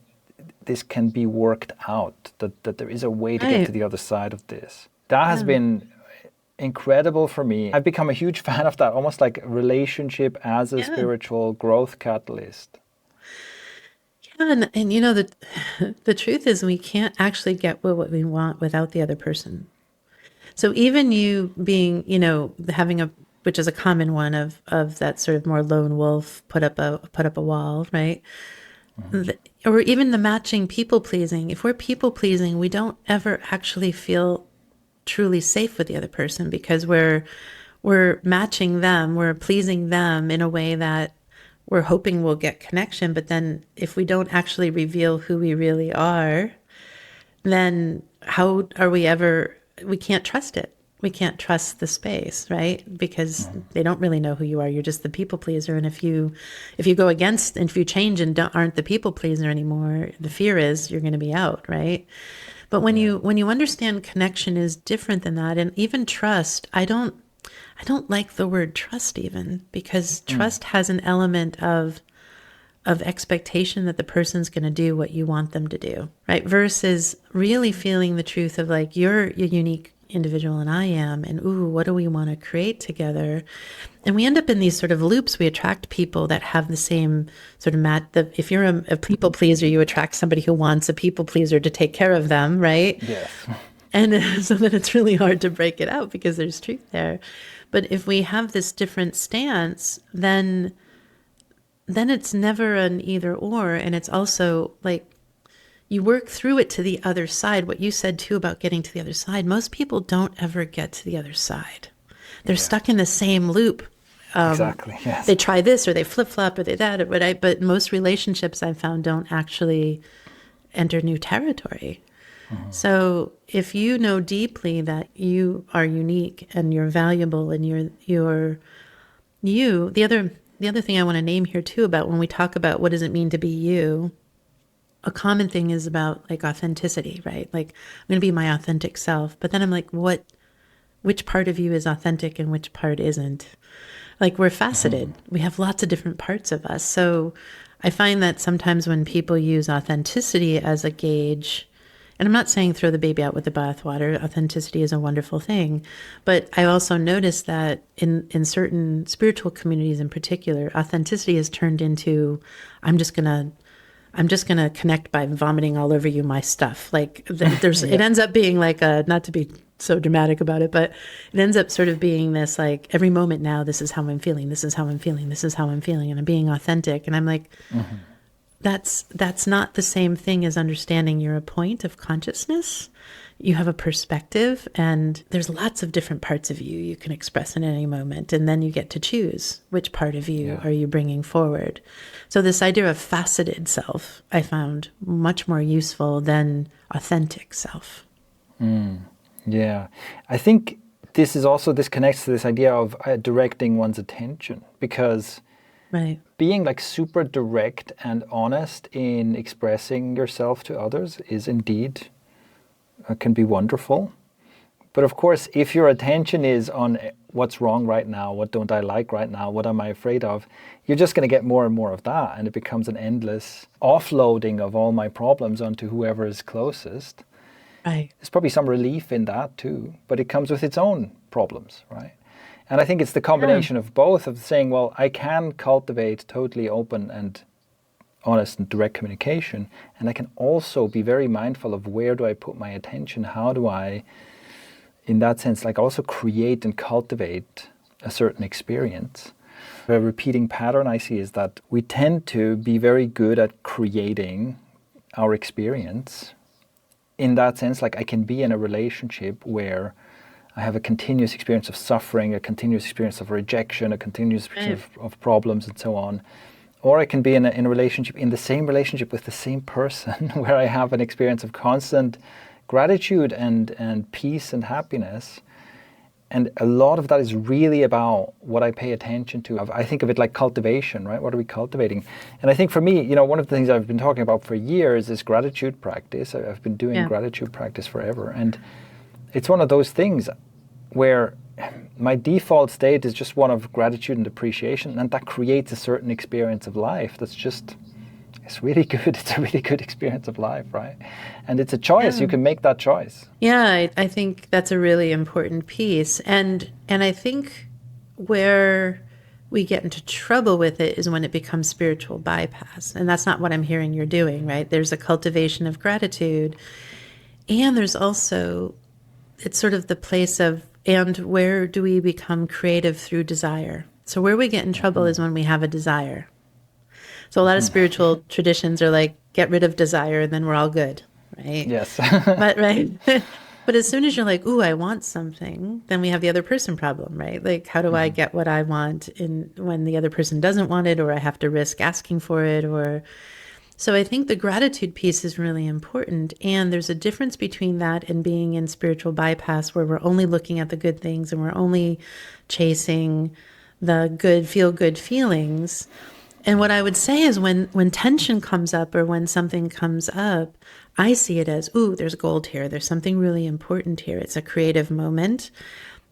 this can be worked out, that there is a way to get to Right. the other side of this. That has Yeah. been incredible for me. I've become a huge fan of that, almost like relationship as a Yeah. spiritual growth catalyst. Yeah, and the truth is we can't actually get what we want without the other person. So even you being, having which is a common one of that sort of more lone wolf, put up a wall, right? Or even the matching people pleasing. If we're people pleasing, we don't ever actually feel truly safe with the other person because we're matching them, we're pleasing them in a way that we're hoping we'll get connection. But then if we don't actually reveal who we really are, then how are we can't trust it. we can't trust the space, right? Because they don't really know who you are. You're just the people pleaser. And if you go against, and if you change and aren't the people pleaser anymore, the fear is you're going to be out, right? But when you understand connection is different than that, and even trust, I don't like the word trust even, because trust has an element of expectation that the person's going to do what you want them to do, right? Versus really feeling the truth of like, you're a unique individual and I am, and ooh, what do we want to create together? And we end up in these sort of loops. We attract people that have the same sort of if you're a people pleaser, you attract somebody who wants a people pleaser to take care of them, right? Yes. And so then it's really hard to break it out because there's truth there. But if we have this different stance, then it's never an either or. And it's also like, you work through it to the other side. What you said too about getting to the other side, most people don't ever get to the other side. They're stuck in the same loop. Exactly, yes. They try this or they flip-flop or they that, but most relationships I've found don't actually enter new territory. So if you know deeply that you are unique and you're valuable and you're you, the other thing I want to name here too about when we talk about what does it mean to be you, a common thing is about like authenticity, right? Like, I'm going to be my authentic self. But then I'm like, which part of you is authentic and which part isn't? Like, we're faceted. We have lots of different parts of us. So I find that sometimes when people use authenticity as a gauge, and I'm not saying throw the baby out with the bathwater, authenticity is a wonderful thing. But I also noticed that in certain spiritual communities in particular, authenticity is turned into, I'm just going to connect by vomiting all over you my stuff. Like there's, it ends up being like not to be so dramatic about it, but it ends up sort of being this like every moment now, this is how I'm feeling. This is how I'm feeling. This is how I'm feeling. And I'm being authentic. And I'm like, that's not the same thing as understanding you're a point of consciousness. You have a perspective and there's lots of different parts of you you can express in any moment. And then you get to choose which part of you are you bringing forward. So this idea of faceted self, I found much more useful than authentic self. Yeah. I think this connects to this idea of directing one's attention, because being like super direct and honest in expressing yourself to others is indeed can be wonderful. But of course, if your attention is on what's wrong right now, what don't I like right now, what am I afraid of, you're just going to get more and more of that. And it becomes an endless offloading of all my problems onto whoever is closest. Right. There's probably some relief in that too, but it comes with its own problems, right? And I think it's the combination of both, of saying, well, I can cultivate totally open and honest and direct communication, and I can also be very mindful of where do I put my attention, how do I, in that sense, like also create and cultivate a certain experience. A repeating pattern I see is that we tend to be very good at creating our experience. In that sense, like I can be in a relationship where I have a continuous experience of suffering, a continuous experience of rejection, a continuous experience of problems and so on. Or I can be in a relationship, in the same relationship with the same person, where I have an experience of constant gratitude and peace and happiness. And a lot of that is really about what I pay attention to. I think of it like cultivation, right? What are we cultivating? And I think for me, one of the things I've been talking about for years is gratitude practice. I've been doing gratitude practice forever. And it's one of those things where my default state is just one of gratitude and appreciation, and that creates a certain experience of life that's just, it's really good. It's a really good experience of life, right? And it's a choice. You can make that choice. Yeah, I think that's a really important piece. And I think where we get into trouble with it is when it becomes spiritual bypass. And that's not what I'm hearing you're doing, right? There's a cultivation of gratitude. And there's also, it's sort of the place of, and where do we become creative through desire? So where we get in trouble is when we have a desire. So a lot of spiritual traditions are like, get rid of desire and then we're all good, right? Yes. But as soon as you're like, ooh, I want something, then we have the other person problem, right? Like, how do I get what I want when the other person doesn't want it, or I have to risk asking for it, or... So I think the gratitude piece is really important. And there's a difference between that and being in spiritual bypass, where we're only looking at the good things and we're only chasing the good, feel good feelings. And what I would say is when tension comes up or when something comes up, I see it as, ooh, there's gold here. There's something really important here. It's a creative moment.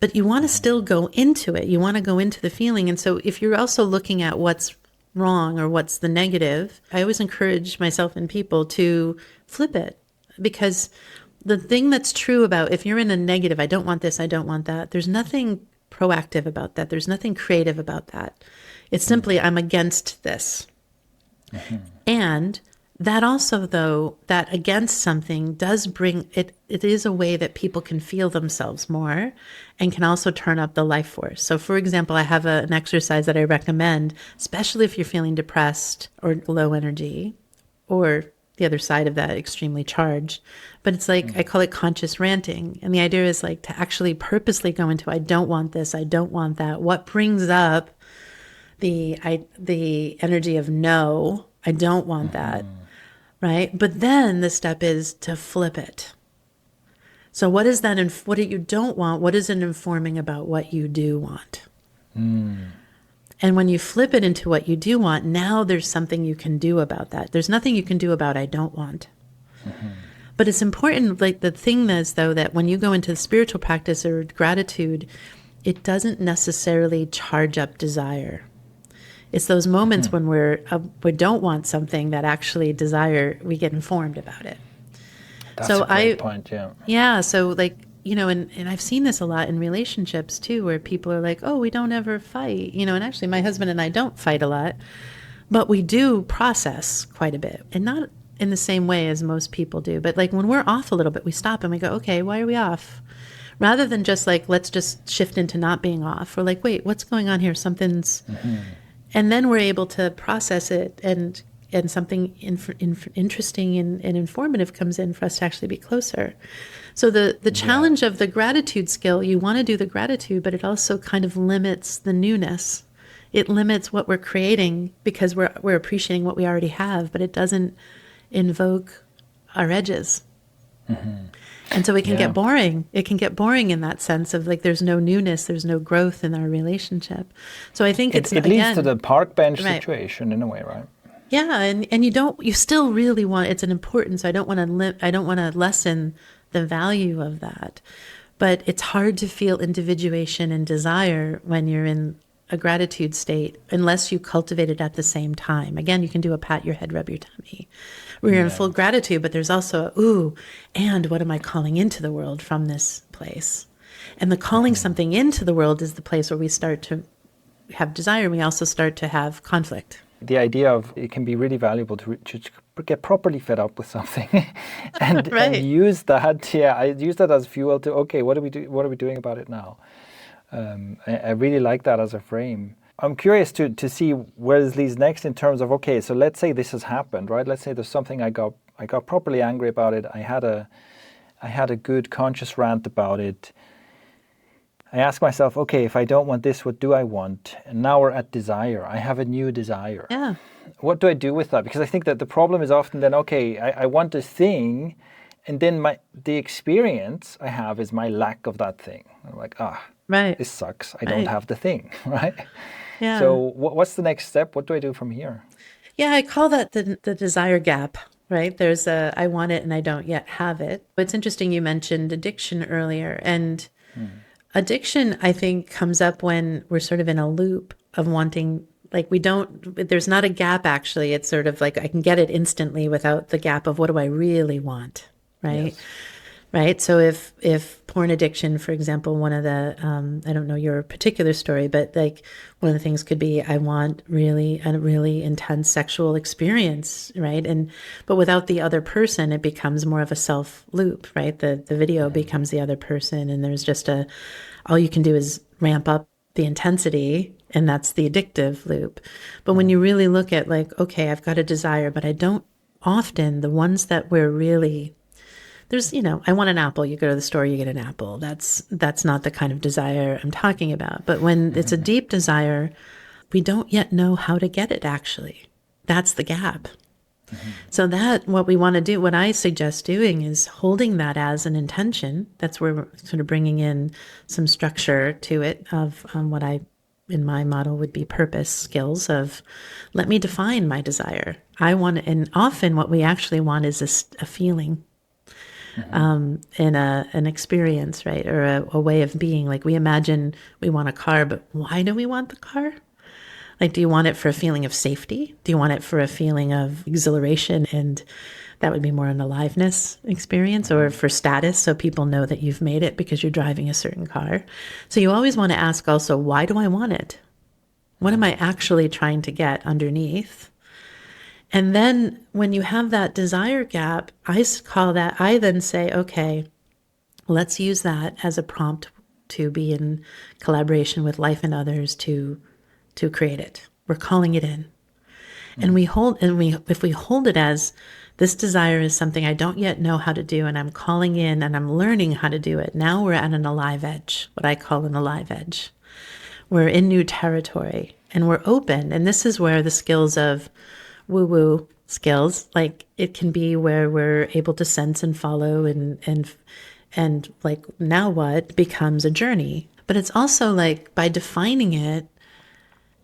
But you want to still go into it. You want to go into the feeling. And so if you're also looking at what's wrong or what's the negative, I always encourage myself and people to flip it. Because the thing that's true about if you're in a negative, I don't want this, I don't want that, there's nothing proactive about that. There's nothing creative about that. It's simply, I'm against this. And that also, though, that against something does bring it, it is a way that people can feel themselves more and can also turn up the life force. So, for example, I have an exercise that I recommend, especially if you're feeling depressed or low energy, or the other side of that, extremely charged. But it's like, I call it conscious ranting. And the idea is like to actually purposely go into, I don't want this, I don't want that. What brings up the energy of no, I don't want that. Right? But then the step is to flip it. So what is that? What you don't want? What is it informing about what you do want? And when you flip it into what you do want, now there's something you can do about that. There's nothing you can do about I don't want. But it's important, like the thing is, though, that when you go into spiritual practice or gratitude, it doesn't necessarily charge up desire. It's those moments when we don't want something that actually desire, we get informed about it. That's a great point, yeah. Yeah, so like, you know, and I've seen this a lot in relationships too, where people are like, oh, we don't ever fight, you know, and actually my husband and I don't fight a lot, but we do process quite a bit, and not in the same way as most people do. But like when we're off a little bit, we stop and we go, okay, why are we off? Rather than just like, let's just shift into not being off. We're like, wait, what's going on here? Something's... And then we're able to process it, and something interesting and informative comes in for us to actually be closer. So the challenge of the gratitude skill, you want to do the gratitude, but it also kind of limits the newness. It limits what we're creating because we're appreciating what we already have, but it doesn't invoke our edges. And so it can get boring. It can get boring in that sense of like there's no newness, there's no growth in our relationship. So I think it leads to the park bench situation in a way, right? Yeah, and you still really want, it's an importance. I don't want to lessen the value of that. But it's hard to feel individuation and desire when you're in a gratitude state unless you cultivate it at the same time. Again, you can do a pat your head, rub your tummy. We're in full gratitude, but there's also, ooh, and what am I calling into the world from this place? And the calling something into the world is the place where we start to have desire. We also start to have conflict. The idea of it can be really valuable to get properly fed up with something and use that. Yeah, I use that as fuel to, okay, what are we doing about it now? I really like that as a frame. I'm curious to see where this leads next in terms of, okay, so let's say this has happened, right? Let's say there's something I got properly angry about it. I had a good conscious rant about it. I ask myself, okay, if I don't want this, what do I want? And now we're at desire. I have a new desire. Yeah. What do I do with that? Because I think that the problem is often then, okay, I want this thing, and then the experience I have is my lack of that thing. I'm like, this sucks. I don't have the thing, right? Yeah. So what's the next step? What do I do from here? Yeah, I call that the desire gap, right? There's I want it and I don't yet have it. It's interesting you mentioned addiction earlier. And addiction, I think, comes up when we're sort of in a loop of wanting, like there's not a gap actually. It's sort of like I can get it instantly without the gap of what do I really want, right? Yes. Right. So if porn addiction, for example, one of the, I don't know your particular story, but like one of the things could be, I want a really intense sexual experience. Right. But without the other person, it becomes more of a self loop, right? The video becomes the other person, and there's just all you can do is ramp up the intensity, and that's the addictive loop. But when you really look at like, okay, I've got a desire, but I don't often, the ones that we're really, there's, I want an apple. You go to the store, you get an apple. That's not the kind of desire I'm talking about. But when it's a deep desire, we don't yet know how to get it, actually. That's the gap. So that what we want to do, what I suggest doing is holding that as an intention. That's where we're sort of bringing in some structure to it of what I, in my model, would be purpose skills of, let me define my desire. I want, and often what we actually want is a feeling, and an experience, right? Or a way of being. Like we imagine we want a car, but why do we want the car? Like, do you want it for a feeling of safety? Do you want it for a feeling of exhilaration? And that would be more an aliveness experience, or for status, so people know that you've made it because you're driving a certain car. So you always want to ask also, why do I want it? What am I actually trying to get underneath? And then when you have that desire gap, I then say, okay, let's use that as a prompt to be in collaboration with life and others to create it. We're calling it in. And if we hold it as, this desire is something I don't yet know how to do, and I'm calling in and I'm learning how to do it. Now we're at an alive edge, what I call an alive edge. We're in new territory and we're open. And this is where the skills of woo-woo skills, like it can be where we're able to sense and follow and like, now what becomes a journey. But it's also like, by defining it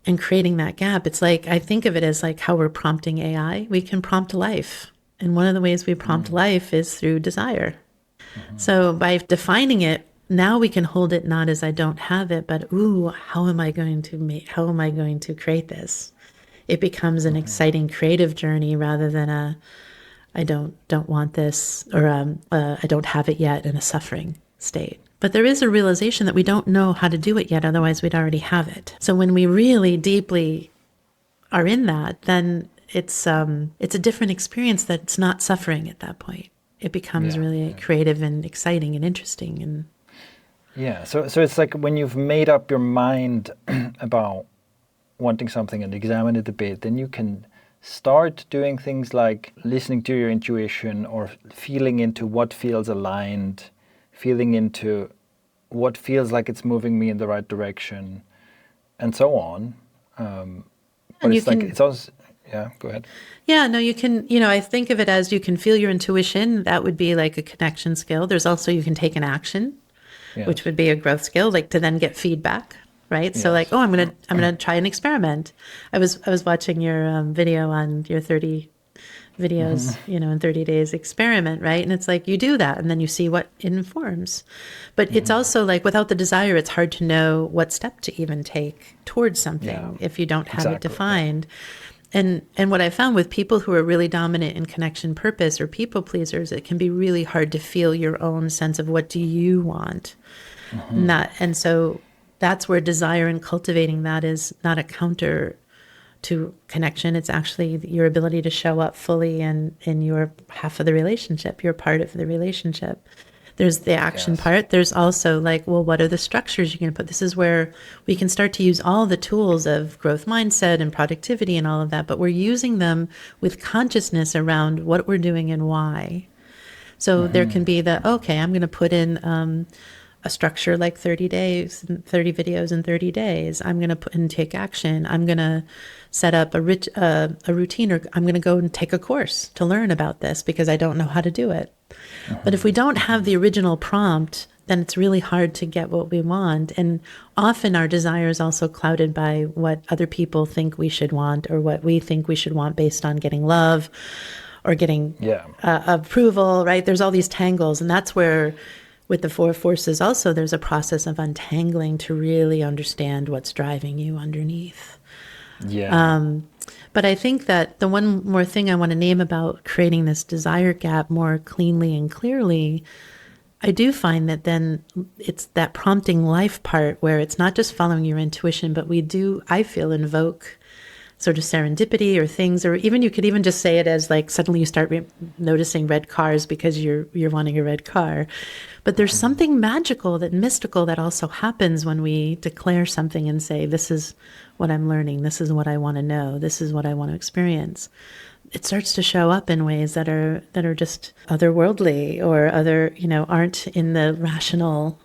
and creating that gap, it's like, I think of it as like how we're prompting AI. We can prompt life. And one of the ways we prompt life is through desire. So by defining it, now we can hold it not as I don't have it, but ooh, how am I going to create this? It becomes an exciting creative journey rather than I don't want this, or I don't have it yet, in a suffering state. But there is a realization that we don't know how to do it yet, otherwise we'd already have it. So when we really deeply are in that, then it's a different experience that's not suffering at that point. It becomes really creative and exciting and interesting. And so it's like when you've made up your mind about wanting something and examine it a bit, then you can start doing things like listening to your intuition, or feeling into what feels aligned, feeling into what feels like it's moving me in the right direction, and so on. But it's also, go ahead. Yeah, no, you can, I think of it as, you can feel your intuition. That would be like a connection skill. There's also, you can take an action, which would be a growth skill, like to then get feedback, right? So like, I'm gonna try an experiment. I was watching your video on your 30 videos, in 30 days experiment, right? And it's like, you do that and then you see what it informs. But it's also like, without the desire, it's hard to know what step to even take towards something if you don't have it defined. And what I found with people who are really dominant in connection purpose or people pleasers, it can be really hard to feel your own sense of what do you want. And so that's where desire and cultivating that is not a counter to connection. It's actually your ability to show up fully in your half of the relationship, your part of the relationship. There's the action part. There's also like, well, what are the structures you're going to put? This is where we can start to use all the tools of growth mindset and productivity and all of that, but we're using them with consciousness around what we're doing and why. So there can be okay, I'm going to put in a structure like 30 days, 30 videos in 30 days. I'm going to put and take action. I'm going to set up a routine, or I'm going to go and take a course to learn about this because I don't know how to do it. But if we don't have the original prompt, then it's really hard to get what we want. And often our desire is also clouded by what other people think we should want, or what we think we should want based on getting love or getting approval, right? There's all these tangles. And that's where, with the four forces also, there's a process of untangling to really understand what's driving you underneath. But I think that the one more thing I want to name about creating this desire gap more cleanly and clearly, I do find that then it's that prompting life part where it's not just following your intuition, but we do, I feel, invoke sort of serendipity or things, or even you could even just say it as like suddenly you start noticing red cars because you're wanting a red car. But there's something magical, that mystical, that also happens when we declare something and say, this is what I'm learning, this is what I want to know, this is what I want to experience. It starts to show up in ways that are just otherworldly, or aren't in the rational,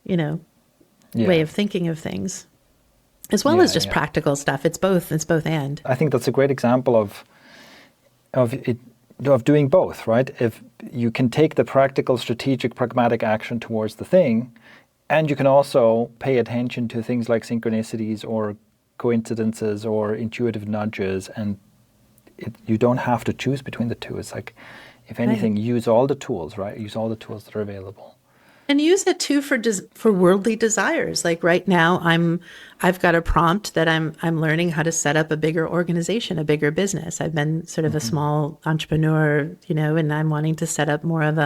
way of thinking of things. As well as just practical stuff. It's both and. I think that's a great example of of doing both, right? If you can take the practical, strategic, pragmatic action towards the thing, and you can also pay attention to things like synchronicities or coincidences or intuitive nudges, and you don't have to choose between the two. It's like, if anything, use all the tools, right? Use all the tools that are available. And use it too for worldly desires. Like right now, I've got a prompt that I'm learning how to set up a bigger organization, a bigger business. I've been sort of a small entrepreneur, and I'm wanting to set up more of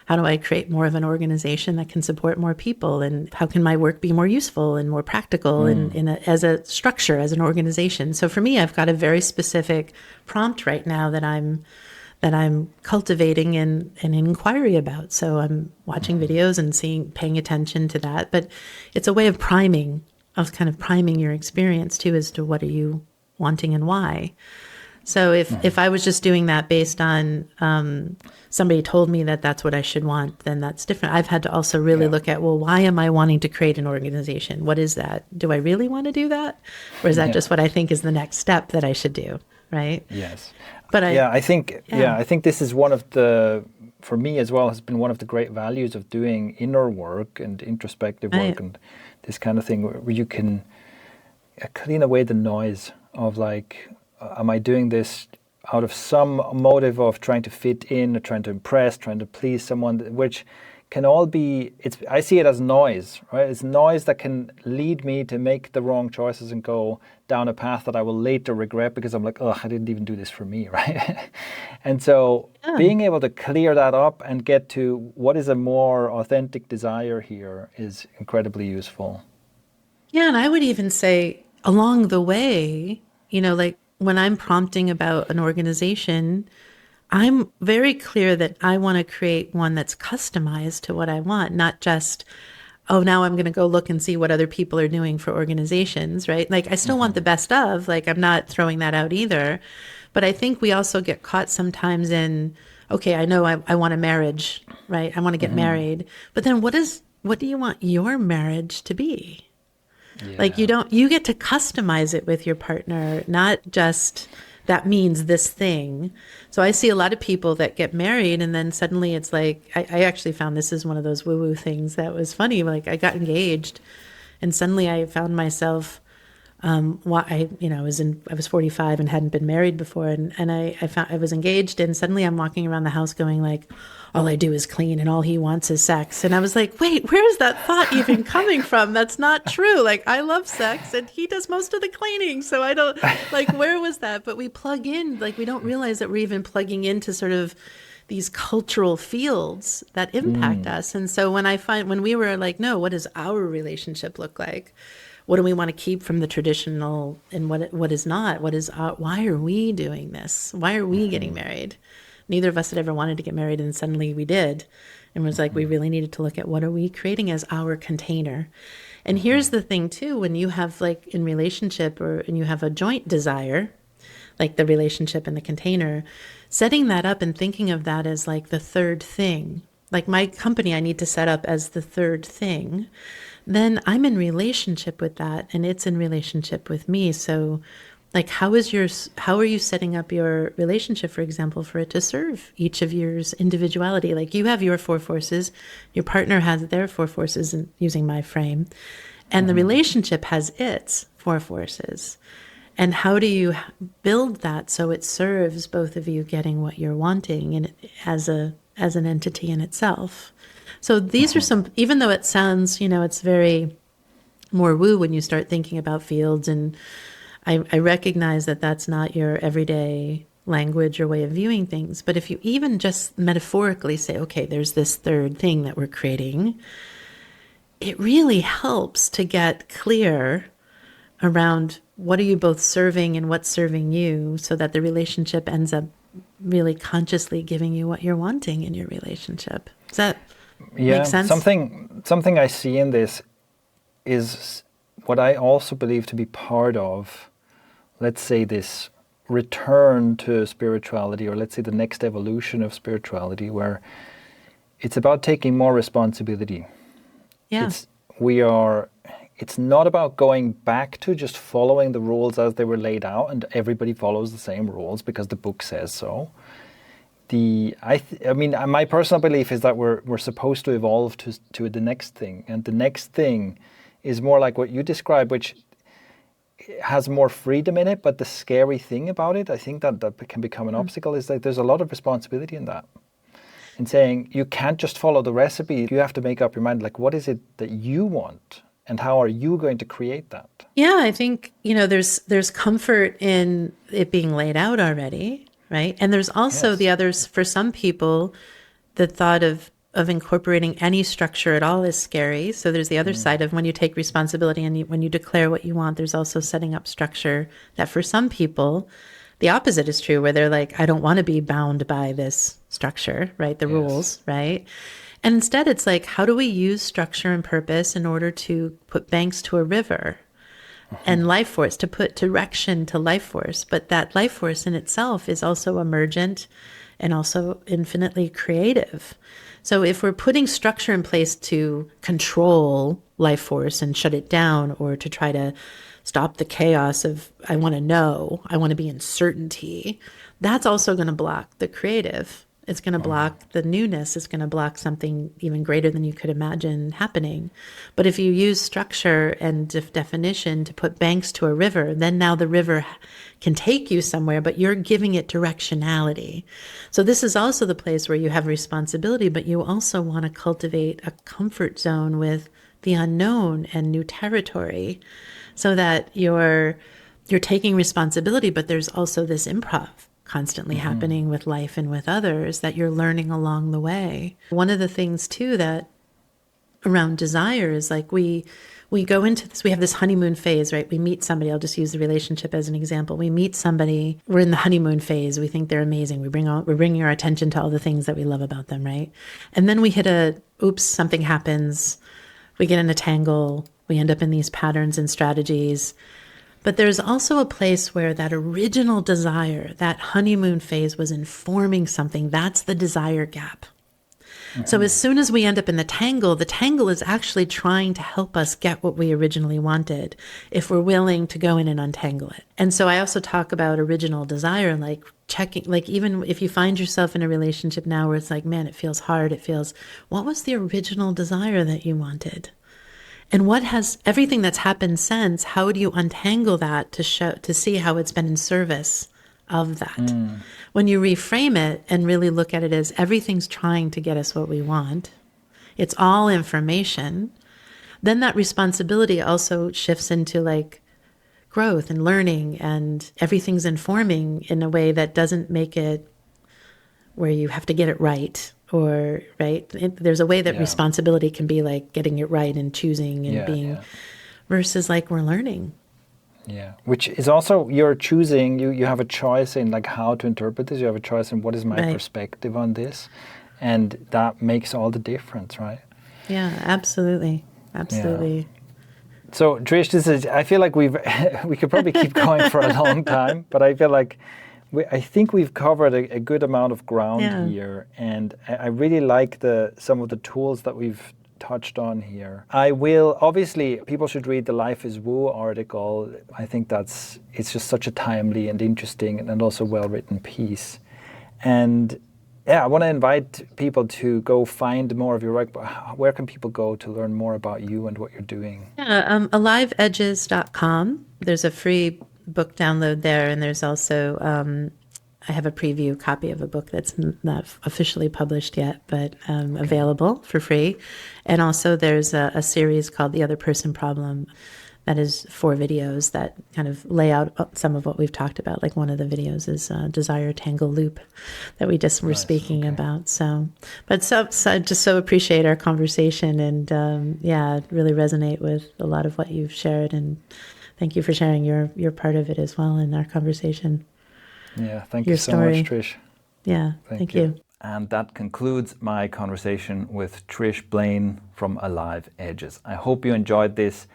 how do I create more of an organization that can support more people, and how can my work be more useful and more practical as a structure, as an organization. So for me, I've got a very specific prompt right now that I'm cultivating an inquiry about. So I'm watching videos and paying attention to that. But it's a way of priming your experience too, as to what are you wanting and why. So if I was just doing that based on somebody told me that that's what I should want, then that's different. I've had to also really look at, well, why am I wanting to create an organization? What is that? Do I really want to do that? Or is that just what I think is the next step that I should do? Right? Yes. But I think this is one of the, for me as well, has been one of the great values of doing inner work and introspective work and this kind of thing, where you can clean away the noise of like, am I doing this out of some motive of trying to fit in, or trying to impress, trying to please someone, which can all be, I see it as noise, right? It's noise that can lead me to make the wrong choices and go down a path that I will later regret, because I'm like, oh, I didn't even do this for me, right? And so being able to clear that up and get to what is a more authentic desire here is incredibly useful. Yeah, and I would even say along the way, like when I'm prompting about an organization, I'm very clear that I want to create one that's customized to what I want, not just, oh, now I'm going to go look and see what other people are doing for organizations, right? Like I still want the best of, like I'm not throwing that out either. But I think we also get caught sometimes in, okay, I know I want a marriage, right? I want to get married. But then what do you want your marriage to be? Yeah. Like you get to customize it with your partner, not just that means this thing. So I see a lot of people that get married and then suddenly it's like, I actually found this is one of those woo-woo things that was funny. Like I got engaged and suddenly I found myself, I was 45 and hadn't been married before. And I was engaged and suddenly I'm walking around the house going like, all I do is clean and all he wants is sex. And I was like, wait, where's that thought even coming from? That's not true. Like, I love sex and he does most of the cleaning. So I don't, like, where was that? But we plug in, like, we don't realize that we're even plugging into sort of these cultural fields that impact us. And so when we were like, no, what does our relationship look like? What do we want to keep from the traditional and what is not? Why are we doing this? Why are we getting married? Neither of us had ever wanted to get married, and suddenly we did. And was like, we really needed to look at what are we creating as our container. And here's the thing too, when you have like in relationship and you have a joint desire, like the relationship and the container, setting that up and thinking of that as like the third thing, like my company I need to set up as the third thing, then I'm in relationship with that and it's in relationship with me. So like, how are you setting up your relationship, for example, for it to serve each of yours individuality? Like you have your four forces, your partner has their four forces using my frame, and the relationship has its four forces. And how do you build that so it serves both of you getting what you're wanting and as an entity in itself? So these are some, even though it sounds, it's very more woo when you start thinking about fields, and I recognize that that's not your everyday language or way of viewing things. But if you even just metaphorically say, okay, there's this third thing that we're creating, it really helps to get clear around what are you both serving and what's serving you, so that the relationship ends up really consciously giving you what you're wanting in your relationship. Does that make sense? Something I see in this is what I also believe to be part of, let's say, this return to spirituality, or let's say the next evolution of spirituality, where it's about taking more responsibility. Yeah. it's not about going back to just following the rules as they were laid out and everybody follows the same rules because the book says so. My personal belief is that we're supposed to evolve to the next thing, and the next thing is more like what you described, which has more freedom in it. But the scary thing about it, I think that can become an obstacle, is that there's a lot of responsibility in that. In saying you can't just follow the recipe, you have to make up your mind, like, what is it that you want, and how are you going to create that? Yeah, I think there's comfort in it being laid out already. Right. And there's also the others, for some people, the thought of incorporating any structure at all is scary. So there's the other side of when you take responsibility and when you declare what you want, there's also setting up structure that for some people, the opposite is true, where they're like, I don't want to be bound by this structure, right? The rules, right? And instead it's like, how do we use structure and purpose in order to put banks to a river? And life force, to put direction to life force. But that life force in itself is also emergent and also infinitely creative. So if we're putting structure in place to control life force and shut it down, or to try to stop the chaos of, I want to know, I want to be in certainty, that's also going to block the creative. It's going to block the newness. It's going to block something even greater than you could imagine happening. But if you use structure and definition to put banks to a river, then now the river can take you somewhere, but you're giving it directionality. So this is also the place where you have responsibility, but you also want to cultivate a comfort zone with the unknown and new territory, so that you're taking responsibility, but there's also this improv constantly happening with life and with others that you're learning along the way. One of the things too that around desire is like we go into this, we have this honeymoon phase, right? We meet somebody, I'll just use the relationship as an example. We meet somebody, we're in the honeymoon phase, we think they're amazing. We're bringing our attention to all the things that we love about them, right? And then we hit something happens, we get in a tangle, we end up in these patterns and strategies. But there's also a place where that original desire, that honeymoon phase, was informing something. That's the desire gap. So as soon as we end up in the tangle is actually trying to help us get what we originally wanted, if we're willing to go in and untangle it. And so I also talk about original desire, like checking, like even if you find yourself in a relationship now where it's like, man, it feels hard. What was the original desire that you wanted? And what has everything that's happened since, how do you untangle that to see how it's been in service of that? When you reframe it and really look at it as everything's trying to get us what we want, it's all information, then that responsibility also shifts into like growth and learning, and everything's informing in a way that doesn't make it where you have to get it right. Or, right, there's a way that responsibility can be like getting it right and choosing and versus like we're learning. Yeah, which is also, you're choosing, you have a choice in like how to interpret this. You have a choice in what is my perspective on this. And that makes all the difference, right? Yeah, absolutely. Absolutely. Yeah. So Trish, I feel like we could probably keep going for a long time, but I feel like I think we've covered a good amount of ground here, and I really like some of the tools that we've touched on here. Obviously, people should read the Life is Woo article. I think it's just such a timely and interesting and also well-written piece. And I want to invite people to go find more of your work. Where can people go to learn more about you and what you're doing? Yeah, aliveedges.com. There's a free book download there, and there's also I have a preview copy of a book that's not officially published yet, but available for free. And also there's a series called The Other Person Problem that is 4 videos that kind of lay out some of what we've talked about. Like one of the videos is Desire Tangle Loop that we just were speaking about. So I just so appreciate our conversation, and really resonate with a lot of what you've shared, and thank you for sharing your part of it as well in our conversation. Yeah, thank you so much, Trish. Yeah, thank you. And that concludes my conversation with Trish Blain from Alive Edges. I hope you enjoyed this.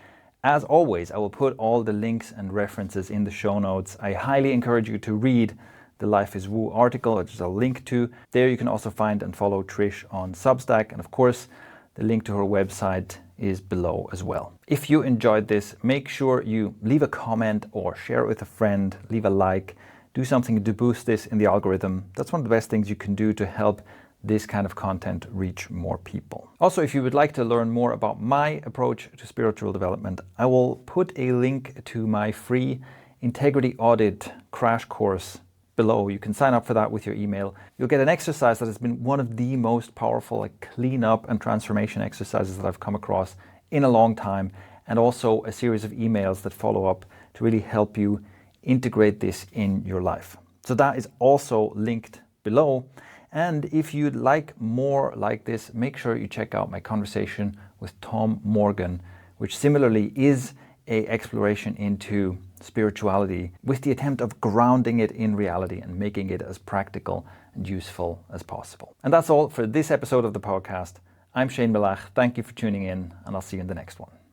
As always, I will put all the links and references in the show notes. I highly encourage you to read the Life is Woo article, which is a link to. There you can also find and follow Trish on Substack. And of course, the link to her website is below as well. If you enjoyed this, make sure you leave a comment or share it with a friend, leave a like, do something to boost this in the algorithm. That's one of the best things you can do to help this kind of content reach more people. Also, if you would like to learn more about my approach to spiritual development, I will put a link to my free integrity audit crash course below. You can sign up for that with your email. You'll get an exercise that has been one of the most powerful cleanup and transformation exercises that I've come across in a long time, and also a series of emails that follow up to really help you integrate this in your life. So that is also linked below. And if you'd like more like this, make sure you check out my conversation with Tom Morgan, which similarly is an exploration into spirituality with the attempt of grounding it in reality and making it as practical and useful as possible. And that's all for this episode of the podcast. I'm Shane Millach. Thank you for tuning in, and I'll see you in the next one.